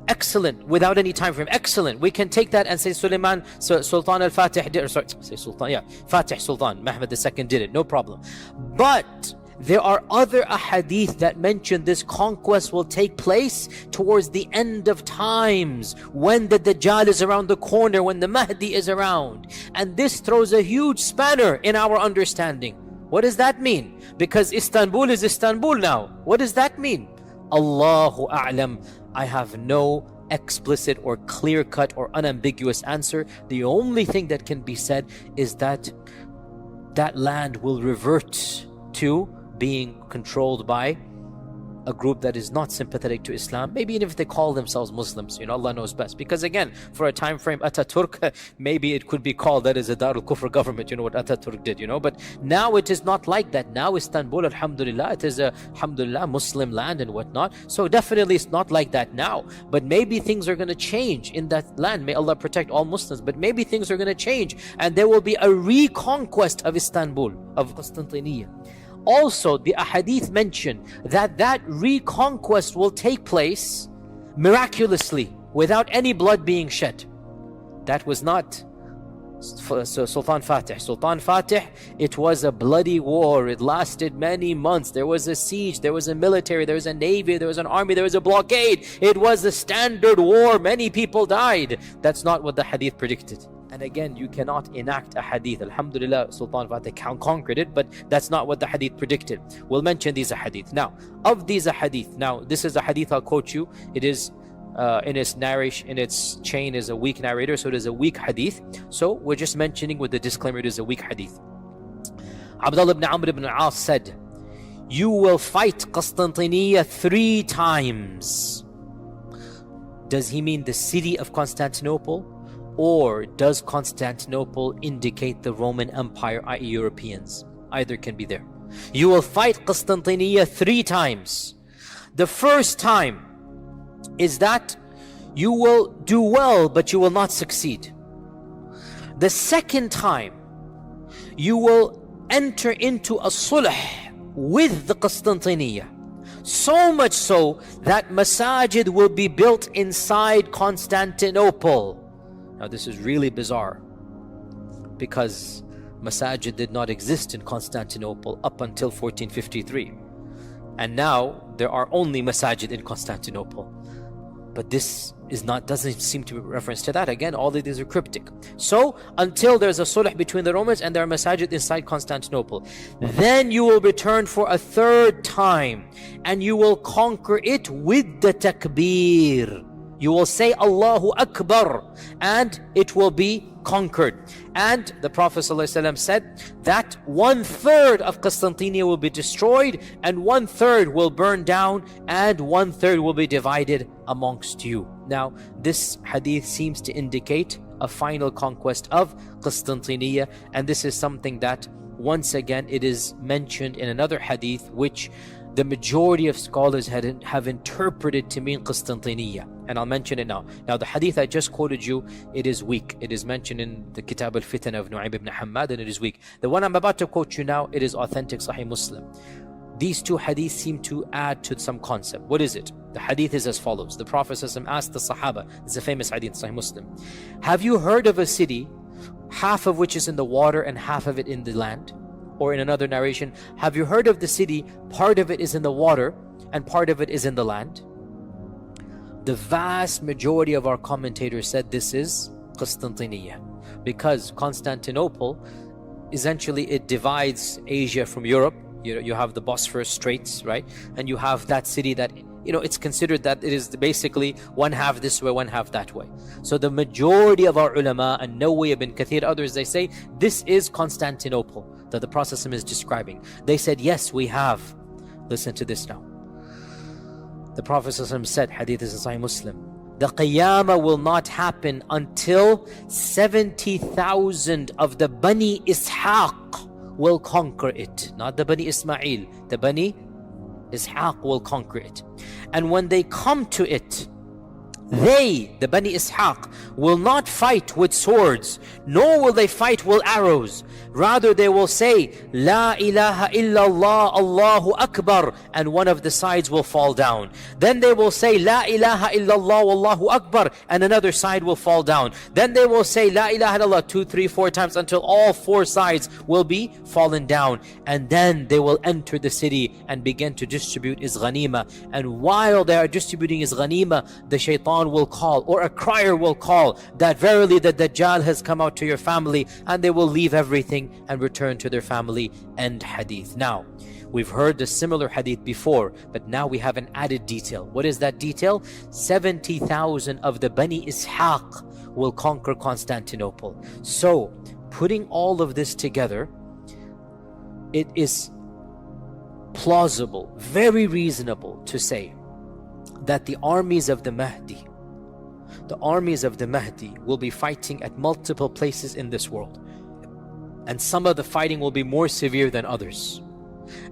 Excellent, without any time frame. Excellent. We can take that and say Sultan al-Fatih did, Fatih Sultan Mehmed II did it, no problem. But there are other ahadith that mention this conquest will take place towards the end of times, when the Dajjal is around the corner, when the Mahdi is around. And this throws a huge spanner in our understanding. What does that mean? Because Istanbul is Istanbul now. What does that mean? Allahu A'lam. I have no explicit or clear-cut or unambiguous answer. The only thing that can be said is that that land will revert to being controlled by a group that is not sympathetic to Islam, maybe even if they call themselves Muslims, Allah knows best. Because again, for a time frame, Ataturk, maybe it could be called that is a Darul Kufr government, what Ataturk did, but now it is not like that. Now Istanbul, alhamdulillah, it is a, alhamdulillah, Muslim land and whatnot. So definitely it's not like that now. But maybe things are going to change in that land. May Allah protect all Muslims. But maybe things are going to change and there will be a reconquest of Istanbul, of Constantinople. Also, the ahadith mention that reconquest will take place miraculously, without any blood being shed. That was not Sultan Fatih. Sultan Fatih, it was a bloody war. It lasted many months. There was a siege, there was a military, there was a navy, there was an army, there was a blockade. It was a standard war. Many people died. That's not what the hadith predicted. And again, you cannot enact a hadith. Alhamdulillah, Sultan Fatih conquered it, but that's not what the hadith predicted. We'll mention these hadith. Now, of these hadith, now this is a hadith I'll quote you. It is in its narration, in its chain is a weak narrator, so it is a weak hadith. So we're just mentioning with the disclaimer it is a weak hadith. Abdullah ibn Amr ibn al-As said, "You will fight Constantinople 3 times." Does he mean the city of Constantinople? Or does Constantinople indicate the Roman Empire, i.e. Europeans? Either can be there. You will fight Constantinople 3 times. The first time is that you will do well, but you will not succeed. The second time, you will enter into a sulh with the Constantinople. So much so that masajid will be built inside Constantinople. Now this is really bizarre, because masajid did not exist in Constantinople up until 1453. And now there are only masajid in Constantinople. But this doesn't seem to be reference to that. Again, all of these are cryptic. So until there's a sulh between the Romans and there are masajid inside Constantinople, then you will return for a 3rd time and you will conquer it with the takbir. You will say Allahu Akbar and it will be conquered. And the Prophet ﷺ said that 1/3 of Constantinople will be destroyed and 1/3 will burn down and 1/3 will be divided amongst you. Now this hadith seems to indicate a final conquest of Constantinople, and this is something that once again it is mentioned in another hadith which the majority of scholars have interpreted to mean Constantinople, and I'll mention it now. Now the hadith I just quoted you, it is weak. It is mentioned in the Kitab al-Fitan of Nu'aym ibn Hammad, and it is weak. The one I'm about to quote you now, it is authentic Sahih Muslim. These 2 hadiths seem to add to some concept. What is it? The hadith is as follows. The Prophet ﷺ asked the Sahaba, it's a famous hadith, Sahih Muslim, have you heard of a city, half of which is in the water and half of it in the land? Or in another narration, have you heard of the city, part of it is in the water and part of it is in the land? The vast majority of our commentators said this is Constantinople, because Constantinople, essentially it divides Asia from Europe. You have the Bosphorus Straits, right? And you have that city that, it's considered that it is basically one half this way, one half that way. So the majority of our ulama, and Nawawi ibn Kathir, others, they say this is Constantinople that the Prophet is describing. They said, yes, we have. Listen to this now. The Prophet said, hadith is in Sahih Muslim, the Qiyamah will not happen until 70,000 of the Bani Ishaq will conquer it. Not the Bani Ismail, the Bani Ishaq will conquer it. And when they come to it, they, the Bani Ishaq, will not fight with swords, nor will they fight with arrows. Rather they will say, La ilaha illallah, Allahu Akbar, and one of the sides will fall down. Then they will say, La ilaha illallah, Allahu Akbar, and another side will fall down. Then they will say, La ilaha illallah 2, 3, 4 times until all 4 sides will be fallen down. And then they will enter the city and begin to distribute his ghanima. And while they are distributing his ghanima, the shaitan will call, or a crier will call, that verily the Dajjal has come out to your family, and they will leave everything and return to their family. End hadith. Now, we've heard the similar hadith before, but now we have an added detail. What is that detail? 70,000 of the Bani Ishaq will conquer Constantinople. So, putting all of this together, it is plausible, very reasonable to say that the armies of the Mahdi will be fighting at multiple places in this world. And some of the fighting will be more severe than others.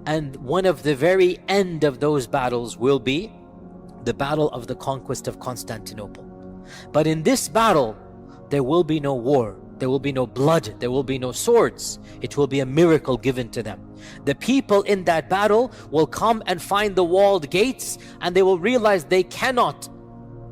And one of the very end of those battles will be the battle of the conquest of Constantinople. But in this battle, there will be no war, there will be no blood, there will be no swords. It will be a miracle given to them. The people in that battle will come and find the walled gates, and they will realize they cannot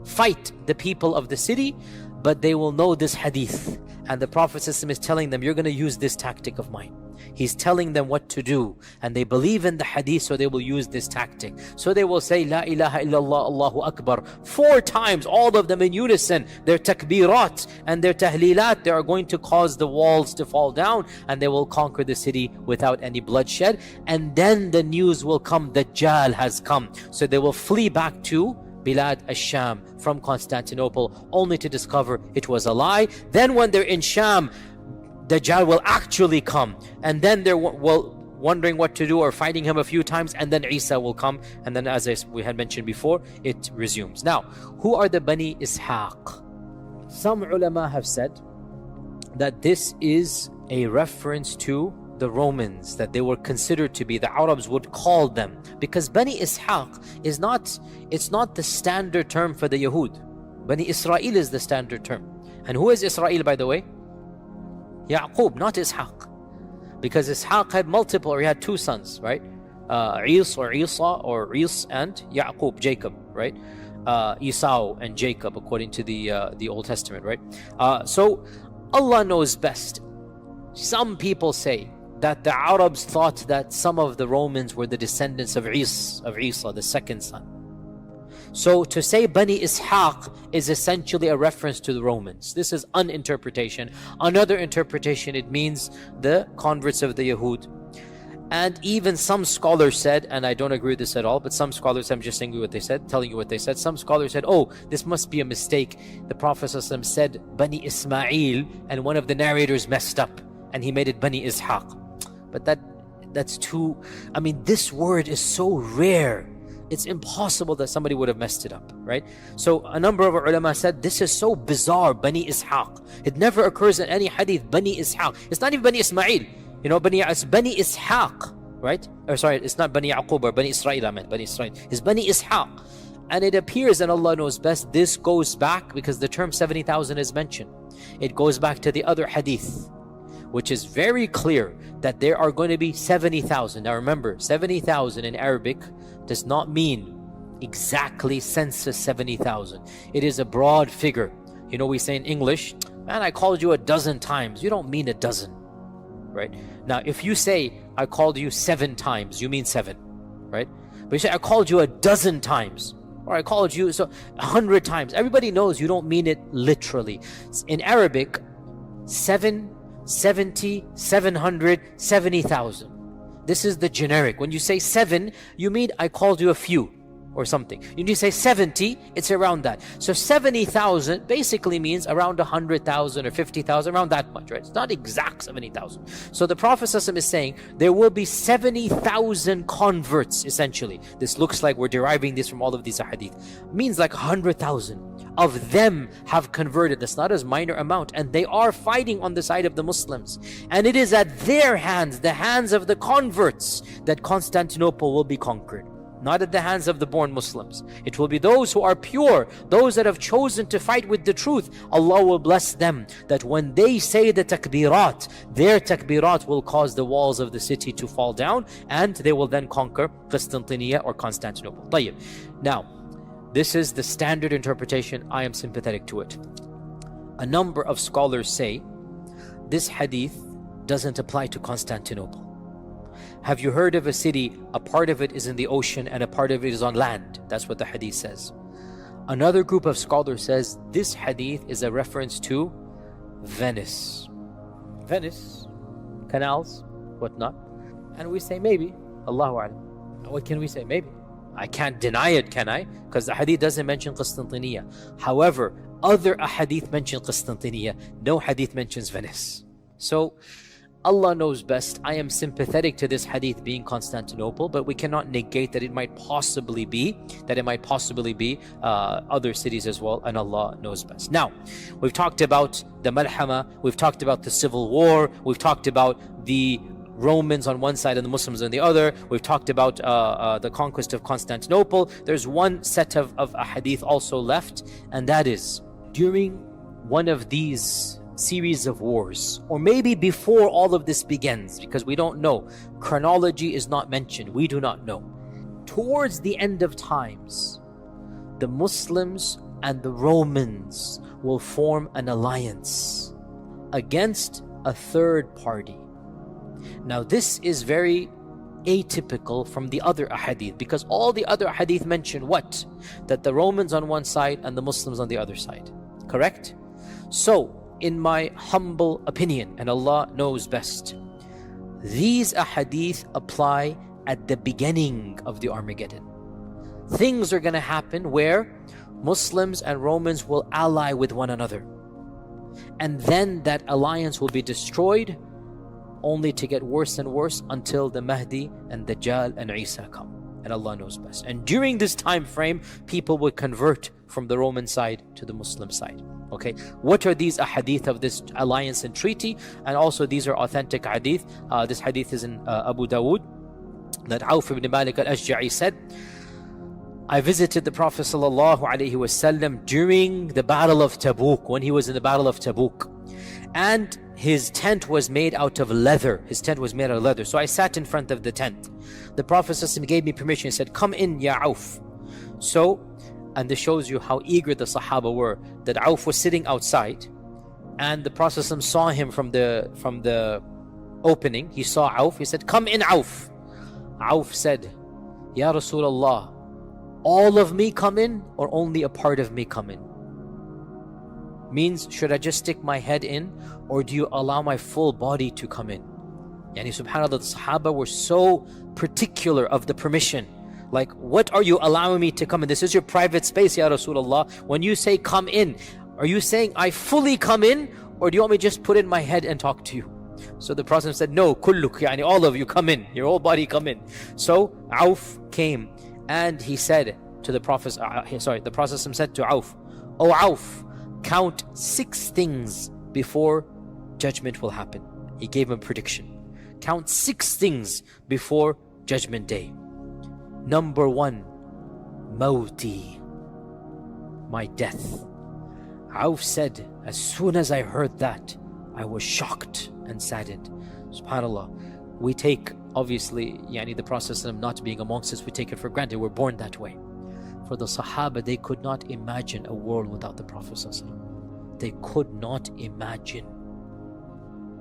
fight the people of the city, but they will know this hadith. And the Prophet ﷺ is telling them, you're going to use this tactic of mine. He's telling them what to do, and they believe in the hadith, so they will use this tactic. So they will say La ilaha illallah, Allahu Akbar 4 times, all of them in unison. Their takbirat and their tahlilat, they are going to cause the walls to fall down, and they will conquer the city without any bloodshed. And then the news will come, Dajjal has come. So they will flee back to Bilad al-Sham from Constantinople, only to discover it was a lie. Then when they're in Sham, Dajjal will actually come, and then they're wondering what to do or fighting him a few times, and then Isa will come, and then as we had mentioned before, it resumes. Now, who are the Bani Ishaq? Some ulama have said that this is a reference to the Romans, that they were considered to be, the Arabs would call them, because Bani Ishaq is not, it's not the standard term for the Yahud. Bani Israel is the standard term. And who is Israel, by the way? Yaqub, not Ishaq. Because Ishaq had multiple, or he had 2 sons, right? Is or Isa, or Is and Yaqub, Jacob, right? Esau and Jacob, according to the Old Testament, right? So Allah knows best. Some people say that the Arabs thought that some of the Romans were the descendants of Isa, the second son. So to say Bani Ishaq is essentially a reference to the Romans. This is one interpretation. Another interpretation, it means the converts of the Yahud. And even some scholars said, and I don't agree with this at all, but some scholars, I'm just saying what they said, telling you what they said. Some scholars said, oh, this must be a mistake. The Prophet ﷺ said Bani Ismail, and one of the narrators messed up, and he made it Bani Ishaq. But that's too, I mean, this word is so rare. It's impossible that somebody would have messed it up, right? So a number of ulama said, this is so bizarre, Bani Ishaq. It never occurs in any hadith, Bani Ishaq. It's not even Bani Ismail. You know, it's Bani Ishaq, right? Or sorry, it's not Bani Yaqub or Bani Israel, I meant Bani Israel. It's Bani Ishaq. And it appears, and Allah knows best, this goes back, because the term 70,000 is mentioned. It goes back to the other hadith, which is very clear that there are going to be 70,000. Now remember, 70,000 in Arabic does not mean exactly census 70,000. It is a broad figure. You know, we say in English, man, I called you a dozen times. You don't mean a dozen, right? Now, if you say, I called you 7 times, you mean 7, right? But you say, I called you a dozen times, or I called you 100 times. Everybody knows you don't mean it literally. In Arabic, 7, 70, 700, 70,000. This is the generic. When you say 7, you mean I called you a few or something. When you say 70, it's around that. So 70,000 basically means around 100,000 or 50,000, around that much, right? It's not exact 70,000. So the Prophet ﷺ is saying there will be 70,000 converts, essentially. This looks like we're deriving this from all of these hadith. Means like 100,000 of them have converted. That's not a minor amount, and they are fighting on the side of the Muslims. And it is at their hands, the hands of the converts, that Constantinople will be conquered. Not at the hands of the born Muslims. It will be those who are pure, those that have chosen to fight with the truth. Allah will bless them, that when they say the takbirat, their takbirat will cause the walls of the city to fall down, and they will then conquer Constantinople or Constantinople. طيب. Now, this is the standard interpretation. I am sympathetic to it. A number of scholars say this hadith doesn't apply to Constantinople. Have you heard of a city, a part of it is in the ocean and a part of it is on land? That's what the hadith says. Another group of scholars says this hadith is a reference to Venice. Venice, canals, whatnot. And we say maybe, Allahu A'lam. What can we say? Maybe. I can't deny it, can I? Because the hadith doesn't mention Constantinople. However, other hadith mention Constantinople. No hadith mentions Venice. So, Allah knows best. I am sympathetic to this hadith being Constantinople, but we cannot negate that it might possibly be other cities as well, and Allah knows best. Now, we've talked about the Malhama, we've talked about the civil war, we've talked about the Romans on one side and the Muslims on the other. We've talked about the conquest of Constantinople. There's one set of a hadith also left, and that is during one of these series of wars, or maybe before all of this begins, because we don't know. Chronology is not mentioned. We do not know. Towards the end of times, the Muslims and the Romans will form an alliance against a third party. Now this is very atypical from the other ahadith, because all the other ahadith mention what? That the Romans on one side and the Muslims on the other side. Correct? So, in my humble opinion, and Allah knows best, these ahadith apply at the beginning of the Armageddon. Things are going to happen where Muslims and Romans will ally with one another, and then that alliance will be destroyed, only to get worse and worse until the Mahdi and Dajjal and Isa come. And Allah knows best. And during this time frame, people would convert from the Roman side to the Muslim side. Okay, what are these ahadith of this alliance and treaty? And also these are authentic hadith. This hadith is in Abu Dawood, that Auf ibn Malik al-Ashja'i said, I visited the Prophet ﷺ during the Battle of Dabiq, when he was in the Battle of Dabiq. And his tent was made out of leather. So I sat in front of the tent. The Prophet ﷺ gave me permission. He said, come in, ya Auf. So, and this shows you how eager the Sahaba were, that Auf was sitting outside, and the Prophet ﷺ saw him from the opening. He saw Auf. He said, come in, Auf. Auf said, Ya Rasulullah, all of me come in or only a part of me come in? Means, should I just stick my head in, or do you allow my full body to come in? Yani subhanAllah, the Sahaba were so particular of the permission. Like, what are you allowing me to come in? This is your private space, Ya Rasulullah. When you say come in, are you saying I fully come in, or do you want me to just put in my head and talk to you? So the Prophet said, no, kulluk, yani all of you come in, your whole body come in. So Auf came, and he said to the Prophet, the Prophet said to Auf, O Auf, count 6 things before judgment will happen. He gave him a prediction. Count 6 things before judgment day. Number 1, Mawti, my death. Auf said, as soon as I heard that, I was shocked and saddened. SubhanAllah, we take, obviously, the process of not being amongst us, we take it for granted. We're born that way. For the Sahaba, they could not imagine a world without the Prophet ﷺ. They could not imagine.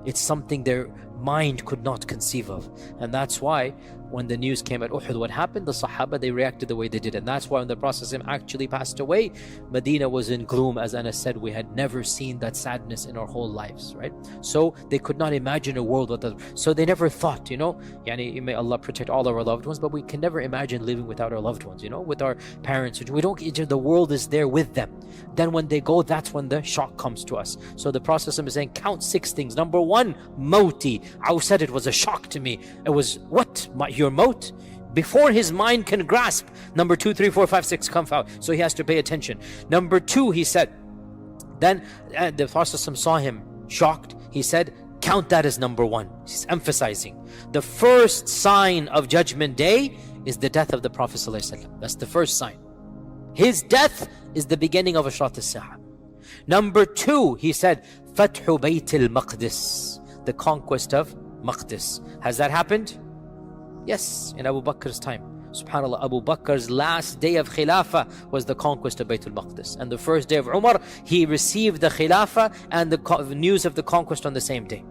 It's something their mind could not conceive of. And that's why when the news came at Uhud, what happened? The Sahaba, they reacted the way they did. And that's why when the Prophet actually passed away, Medina was in gloom. As Anas said, we had never seen that sadness in our whole lives, right? So they could not imagine a world without. So they never thought, may Allah protect all our loved ones, but we can never imagine living without our loved ones, with our parents. We don't, the world is there with them. Then when they go, that's when the shock comes to us. So the Prophet is saying, count 6 things. Number 1, Mawti. I said it was a shock to me. It was, what? Your maut? Before his mind can grasp. Number 2, 3, 4, 5, 6 come out. So he has to pay attention. Number 2, he said, then the Prophet saw him shocked. He said, count that as number 1. He's emphasizing. The first sign of Judgment Day is the death of the Prophet ﷺ. That's the first sign. His death is the beginning of Ashrat al-Sa'a. Number 2, he said, Fathu Bayt al-Maqdis, the conquest of Maqdis. Has that happened? Yes, in Abu Bakr's time. SubhanAllah, Abu Bakr's last day of Khilafah was the conquest of Bayt al-Maqdis. And the first day of Umar, he received the Khilafah and the news of the conquest on the same day.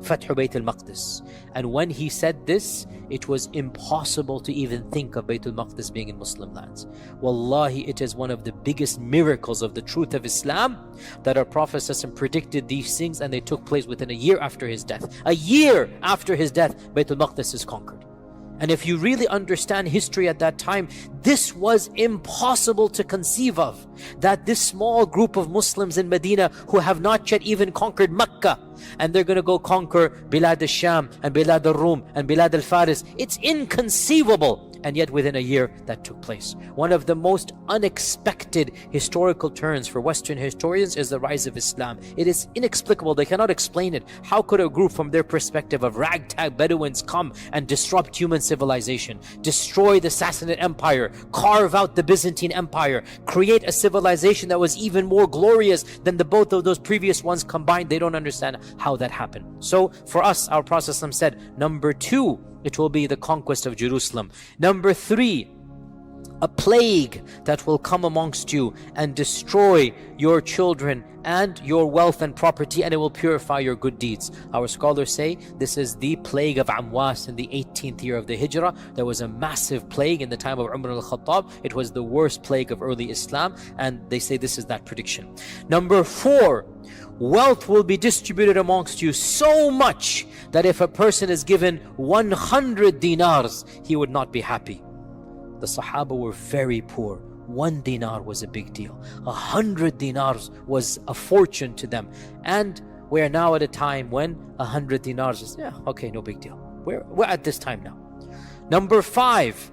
Fathu Bayt al-Maqdis. And when he said this, it was impossible to even think of Bayt al-Maqdis being in Muslim lands. Wallahi, it is one of the biggest miracles of the truth of Islam that our Prophet ﷺ predicted these things, and they took place within a year after his death. A year after his death, Bayt al-Maqdis is conquered. And if you really understand history at that time, this was impossible to conceive of. That this small group of Muslims in Medina who have not yet even conquered Mecca, and they're going to go conquer Bilad al-Sham and Bilad al-Rum and Bilad al-Faris. It's inconceivable. And yet within a year that took place. One of the most unexpected historical turns for Western historians is the rise of Islam. It is inexplicable. They cannot explain it. How could a group from their perspective of ragtag Bedouins come and disrupt human civilization, destroy the Sassanid Empire, carve out the Byzantine Empire, create a civilization that was even more glorious than the both of those previous ones combined? They don't understand how that happened. So for us, our Prophet said, number 2, it will be the conquest of Jerusalem. Number 3, a plague that will come amongst you and destroy your children and your wealth and property, and it will purify your good deeds. Our scholars say this is the plague of Amwas in the 18th year of the Hijrah. There was a massive plague in the time of Umar al-Khattab. It was the worst plague of early Islam, and they say this is that prediction. Number 4, wealth will be distributed amongst you so much that if a person is given 100 dinars, he would not be happy. The Sahaba were very poor. 1 dinar was a big deal. 100 dinars was a fortune to them. And we're now at a time when 100 dinars is, okay, no big deal. We're at this time now. Number 5,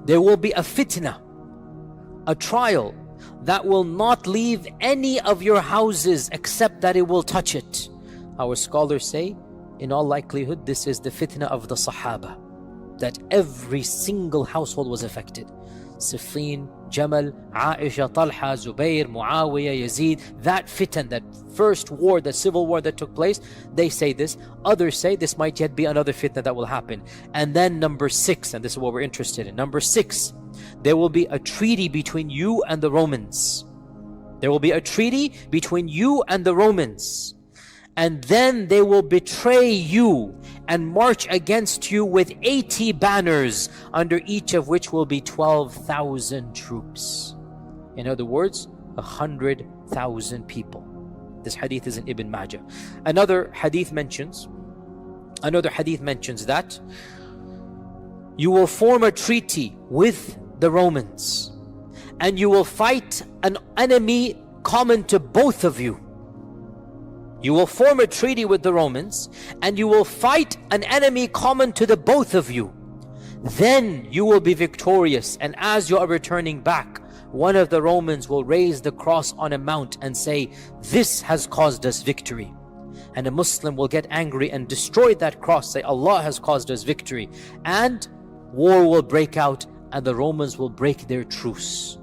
there will be a fitna, a trial that will not leave any of your houses except that it will touch it. Our scholars say, in all likelihood, this is the fitna of the Sahaba, that every single household was affected. Siffin, Jamal, Aisha, Talha, Zubayr, Muawiyah, Yazid, that fitan, that first war, the civil war that took place, they say this. Others say this might yet be another fitna that will happen. And then number 6, and this is what we're interested in. Number 6, there will be a treaty between you and the Romans. There will be a treaty between you and the Romans. And then they will betray you and march against you with 80 banners, under each of which will be 12,000 troops. In other words, 100,000 people. This hadith is in Ibn Majah. Another hadith mentions that you will form a treaty with the Romans, and you will fight an enemy common to both of you. You will form a treaty with the Romans, and you will fight an enemy common to the both of you. Then you will be victorious, and as you are returning back, one of the Romans will raise the cross on a mount and say, "This has caused us victory." And a Muslim will get angry and destroy that cross, say, "Allah has caused us victory." And war will break out, and the Romans will break their truce.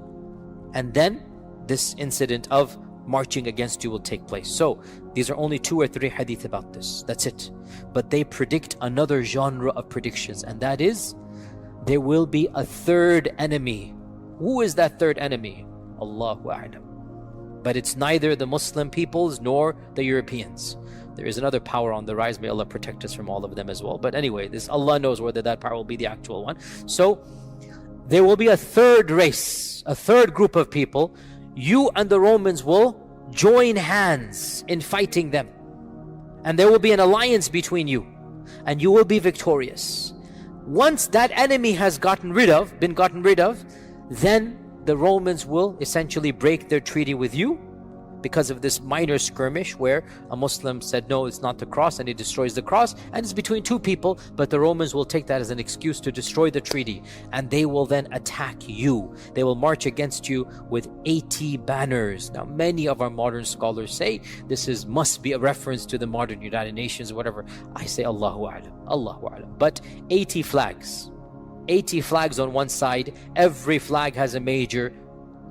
And then this incident of marching against you will take place. So these are only 2 or 3 hadith about this. That's it. But they predict another genre of predictions, and that is there will be a third enemy. Who is that third enemy? Allahu A'lam. But it's neither the Muslim peoples nor the Europeans. There is another power on the rise. May Allah protect us from all of them as well. But anyway, this Allah knows whether that power will be the actual one. So there will be a third race, a third group of people. You and the Romans will join hands in fighting them, and there will be an alliance between you, and you will be victorious. Once that enemy has been gotten rid of, then the Romans will essentially break their treaty with you because of this minor skirmish where a Muslim said, "No, it's not the cross," and he destroys the cross, and it's between 2 people, but the Romans will take that as an excuse to destroy the treaty, and they will then attack you. They will march against you with 80 banners. Now, many of our modern scholars say this must be a reference to the modern United Nations or whatever. I say Allahu A'lam, Allahu A'lam. But 80 flags on one side, every flag has a major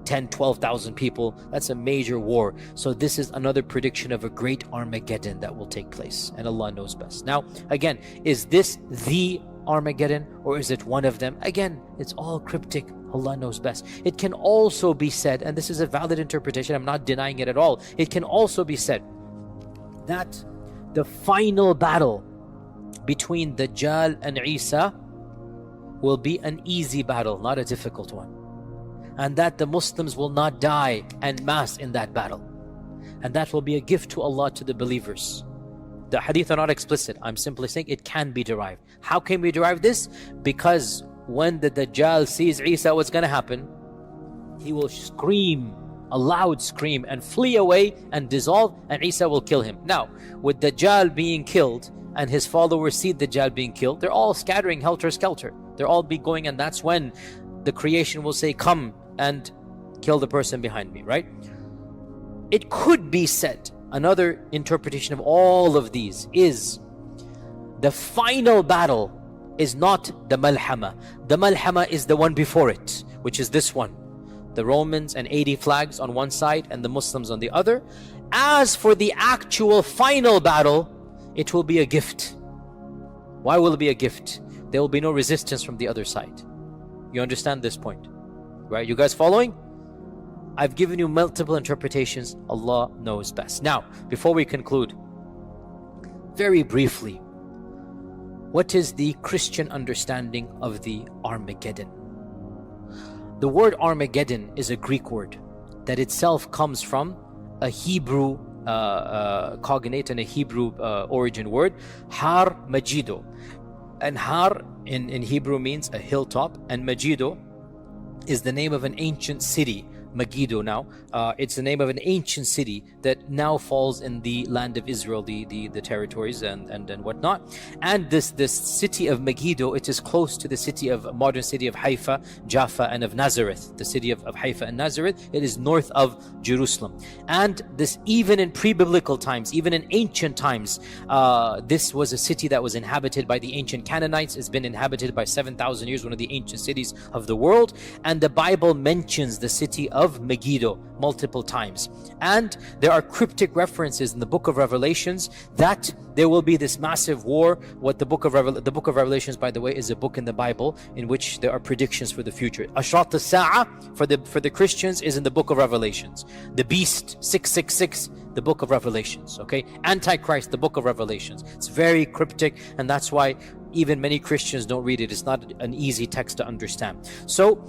10,000-12,000 people. That's a major war. So this is another prediction of a great Armageddon that will take place, and Allah knows best. Now again, is this the Armageddon, or is it one of them? Again, it's all cryptic. Allah knows best. It can also be said, and this is a valid interpretation, I'm not denying it at all, it can also be said that the final battle between Dajjal and Isa will be an easy battle, not a difficult one, and that the Muslims will not die en masse in that battle, and that will be a gift to Allah to the believers. The hadith are not explicit. I'm simply saying it can be derived. How can we derive this? Because when the Dajjal sees Isa, what's going to happen? He will scream, a loud scream, and flee away and dissolve, and Isa will kill him. Now, with Dajjal being killed and his followers see Dajjal being killed, they're all scattering helter-skelter. They'll all be going, and that's when the creation will say, come and kill the person behind me, right? It could be said, another interpretation of all of these is the final battle is not the Malhama. The Malhama is the one before it, which is this one. The Romans and 80 flags on one side and the Muslims on the other. As for the actual final battle, it will be a gift. Why will it be a gift? There will be no resistance from the other side. You understand this point, right? You guys following? I've given you multiple interpretations. Allah knows best. Now, before we conclude, very briefly, what is the Christian understanding of the Armageddon? The word Armageddon is a Greek word that itself comes from a Hebrew cognate and a Hebrew origin word, Har Majido. And Har in Hebrew means a hilltop, and Majido is the name of an ancient city. Megiddo now, it's the name of an ancient city that now falls in the land of Israel, the territories and whatnot. And this city of Megiddo, it is close to the city of modern city of Haifa, Jaffa, and of Nazareth. The city of Haifa and Nazareth, it is north of Jerusalem. And this, even in pre-biblical times, even in ancient times, this was a city that was inhabited by the ancient Canaanites. It's been inhabited by 7,000 years, one of the ancient cities of the world. And the Bible mentions the city of Megiddo multiple times, and there are cryptic references in the book of Revelations that there will be this massive war. What the book of Revelations, by the way, is a book in the Bible in which there are predictions for the future. Ashrat as-Sa'a for the Christians is in the book of Revelations. The beast 666, the book of Revelations. Okay, Antichrist, the book of Revelations. It's very cryptic, and that's why even many Christians don't read it. It's not an easy text to understand. So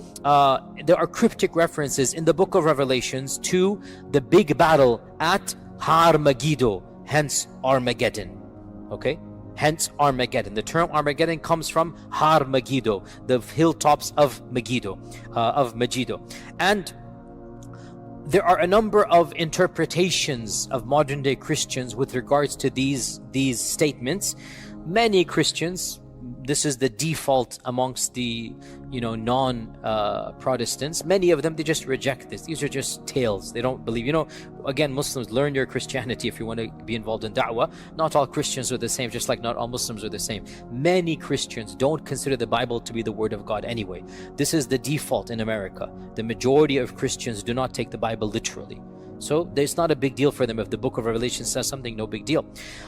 there are cryptic references in the book of Revelations to the big battle at Har Megiddo, hence Armageddon. Okay, hence Armageddon. The term Armageddon comes from Har Megiddo, the hilltops of Megiddo, and there are a number of interpretations of modern day Christians with regards to these statements. Many Christians, this is the default amongst the non-Protestants. Many of them, they just reject this. These are just tales. They don't believe. Again, Muslims, learn your Christianity if you want to be involved in da'wah. Not all Christians are the same, just like not all Muslims are the same. Many Christians don't consider the Bible to be the word of God anyway. This is the default in America. The majority of Christians do not take the Bible literally. So it's not a big deal for them. If the book of Revelation says something, no big deal.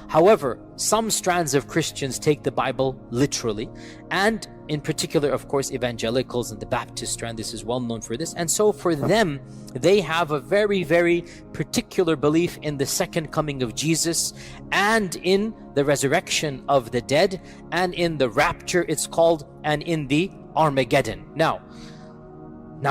However, some strands of Christians take the Bible literally, and in particular, of course, evangelicals and the Baptist strand, this is well known for this. And so for them, they have a very, very particular belief in the second coming of Jesus, and in the resurrection of the dead, and in the rapture, it's called, and in the Armageddon. Now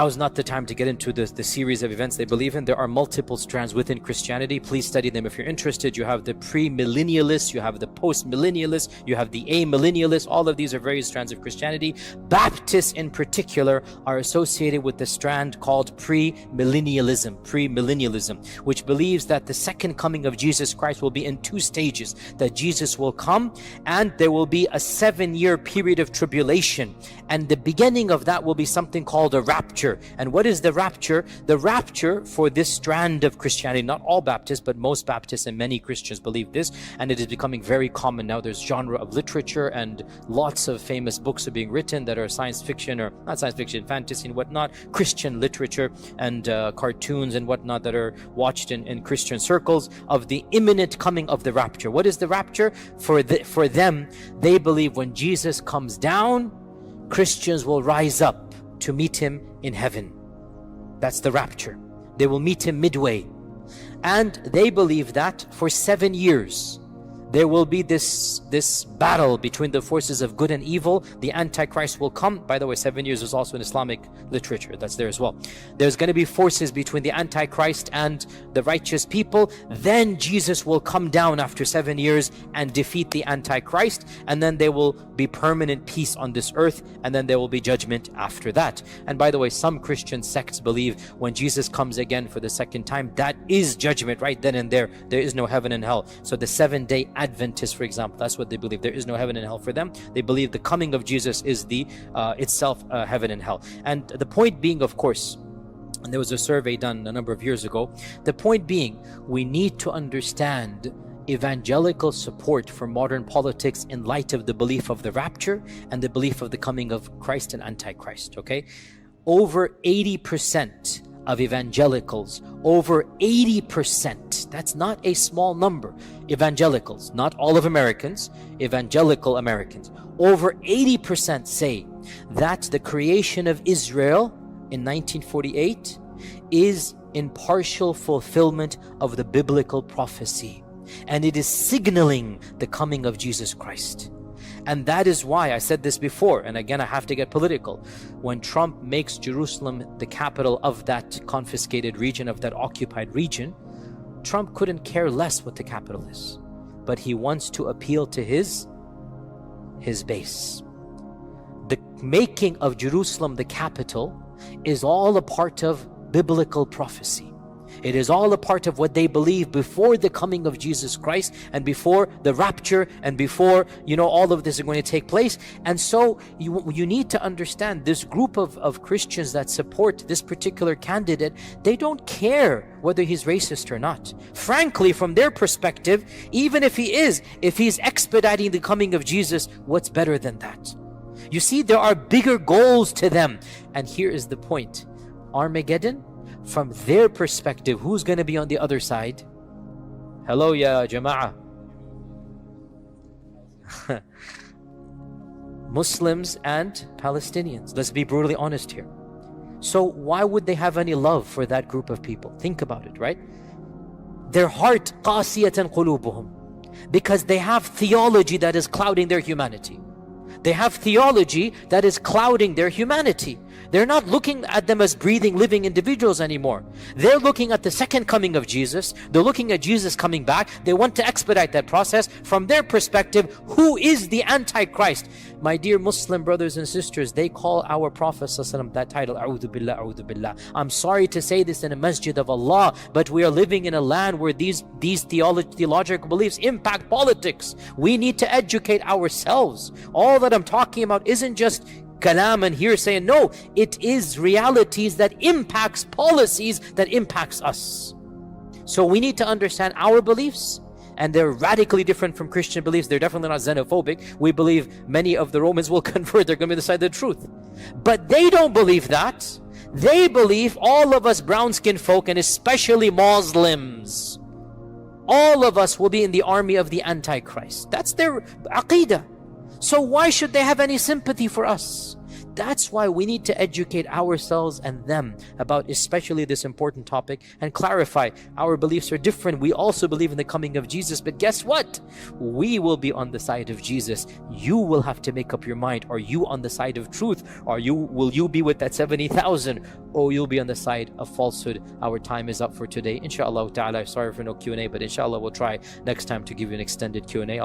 is not the time to get into the series of events they believe in. There are multiple strands within Christianity. Please study them if you're interested. You have the pre-millennialists, you have the post-millennialists, you have the amillennialists. All of these are various strands of Christianity. Baptists in particular are associated with the strand called premillennialism, which believes that the second coming of Jesus Christ will be in two stages. That Jesus will come and there will be a 7-year period of tribulation. And the beginning of that will be something called a rapture. And what is the rapture? The rapture for this strand of Christianity, not all Baptists, but most Baptists and many Christians believe this, and it is becoming very common now. There's genre of literature and lots of famous books are being written that are science fiction, or not science fiction, fantasy and whatnot, Christian literature and cartoons and whatnot that are watched in Christian circles of the imminent coming of the rapture. What is the rapture? For them, they believe when Jesus comes down, Christians will rise up to meet him in heaven. That's the rapture. They will meet him midway. And they believe that for 7 years, there will be this battle between the forces of good and evil. The Antichrist will come. By the way, 7 years is also in Islamic literature. That's there as well. There's going to be forces between the Antichrist and the righteous people. Then Jesus will come down after 7 years and defeat the Antichrist. And then there will be permanent peace on this earth. And then there will be judgment after that. And by the way, some Christian sects believe when Jesus comes again for the second time, that is judgment right then and there. There is no heaven and hell. So the 7-day Adventists, for example, that's what they believe. There is no heaven and hell for them. They believe the coming of Jesus is the itself heaven and hell. And the point being, of course, and there was a survey done a number of years ago, the point being, we need to understand evangelical support for modern politics in light of the belief of the rapture and the belief of the coming of Christ and Antichrist, okay? Over 80% of evangelicals, over 80%, that's not a small number, evangelicals, not all of Americans, evangelical Americans, over 80% say that the creation of Israel in 1948 is in partial fulfillment of the biblical prophecy, and it is signaling the coming of Jesus Christ. And that is why I said this before, and again I have to get political. When Trump makes Jerusalem the capital of that confiscated region, of that occupied region, Trump couldn't care less what the capital is, but he wants to appeal to his base. The making of Jerusalem the capital is all a part of biblical prophecy. It is all a part of what they believe before the coming of Jesus Christ and before the rapture and before, all of this is going to take place. And so you need to understand this group of Christians that support this particular candidate, they don't care whether he's racist or not. Frankly, from their perspective, even if he's expediting the coming of Jesus, what's better than that? You see, there are bigger goals to them. And here is the point. Armageddon, from their perspective, who's going to be on the other side? Hello, ya Jama'ah. Muslims and Palestinians. Let's be brutally honest here. So why would they have any love for that group of people? Think about it, right? Their heart, qasiyatan qulubuhum, because they have theology that is clouding their humanity. They have theology that is clouding their humanity. They're not looking at them as breathing, living individuals anymore. They're looking at the second coming of Jesus. They're looking at Jesus coming back. They want to expedite that process. From their perspective, who is the Antichrist? My dear Muslim brothers and sisters, they call our Prophet ﷺ that title, A'udhu Billah, A'udhu Billah. I'm sorry to say this in a masjid of Allah, but we are living in a land where these theological beliefs impact politics. We need to educate ourselves. All that I'm talking about isn't just kalam and hearsay. No, it is realities that impacts policies that impacts us. So we need to understand our beliefs, and they're radically different from Christian beliefs. They're definitely not xenophobic. We believe many of the Romans will convert. They're going to be on the side of the truth. But they don't believe that. They believe all of us brown-skinned folk, and especially Muslims, all of us will be in the army of the Antichrist. That's their aqeedah. So why should they have any sympathy for us? That's why we need to educate ourselves and them about especially this important topic and clarify our beliefs are different. We also believe in the coming of Jesus, but guess what? We will be on the side of Jesus. You will have to make up your mind. Are you on the side of truth? Will you be with that 70,000? Or you'll be on the side of falsehood? Our time is up for today. Inshallah ta'ala. Sorry for no Q&A, but inshallah we'll try next time to give you an extended Q&A.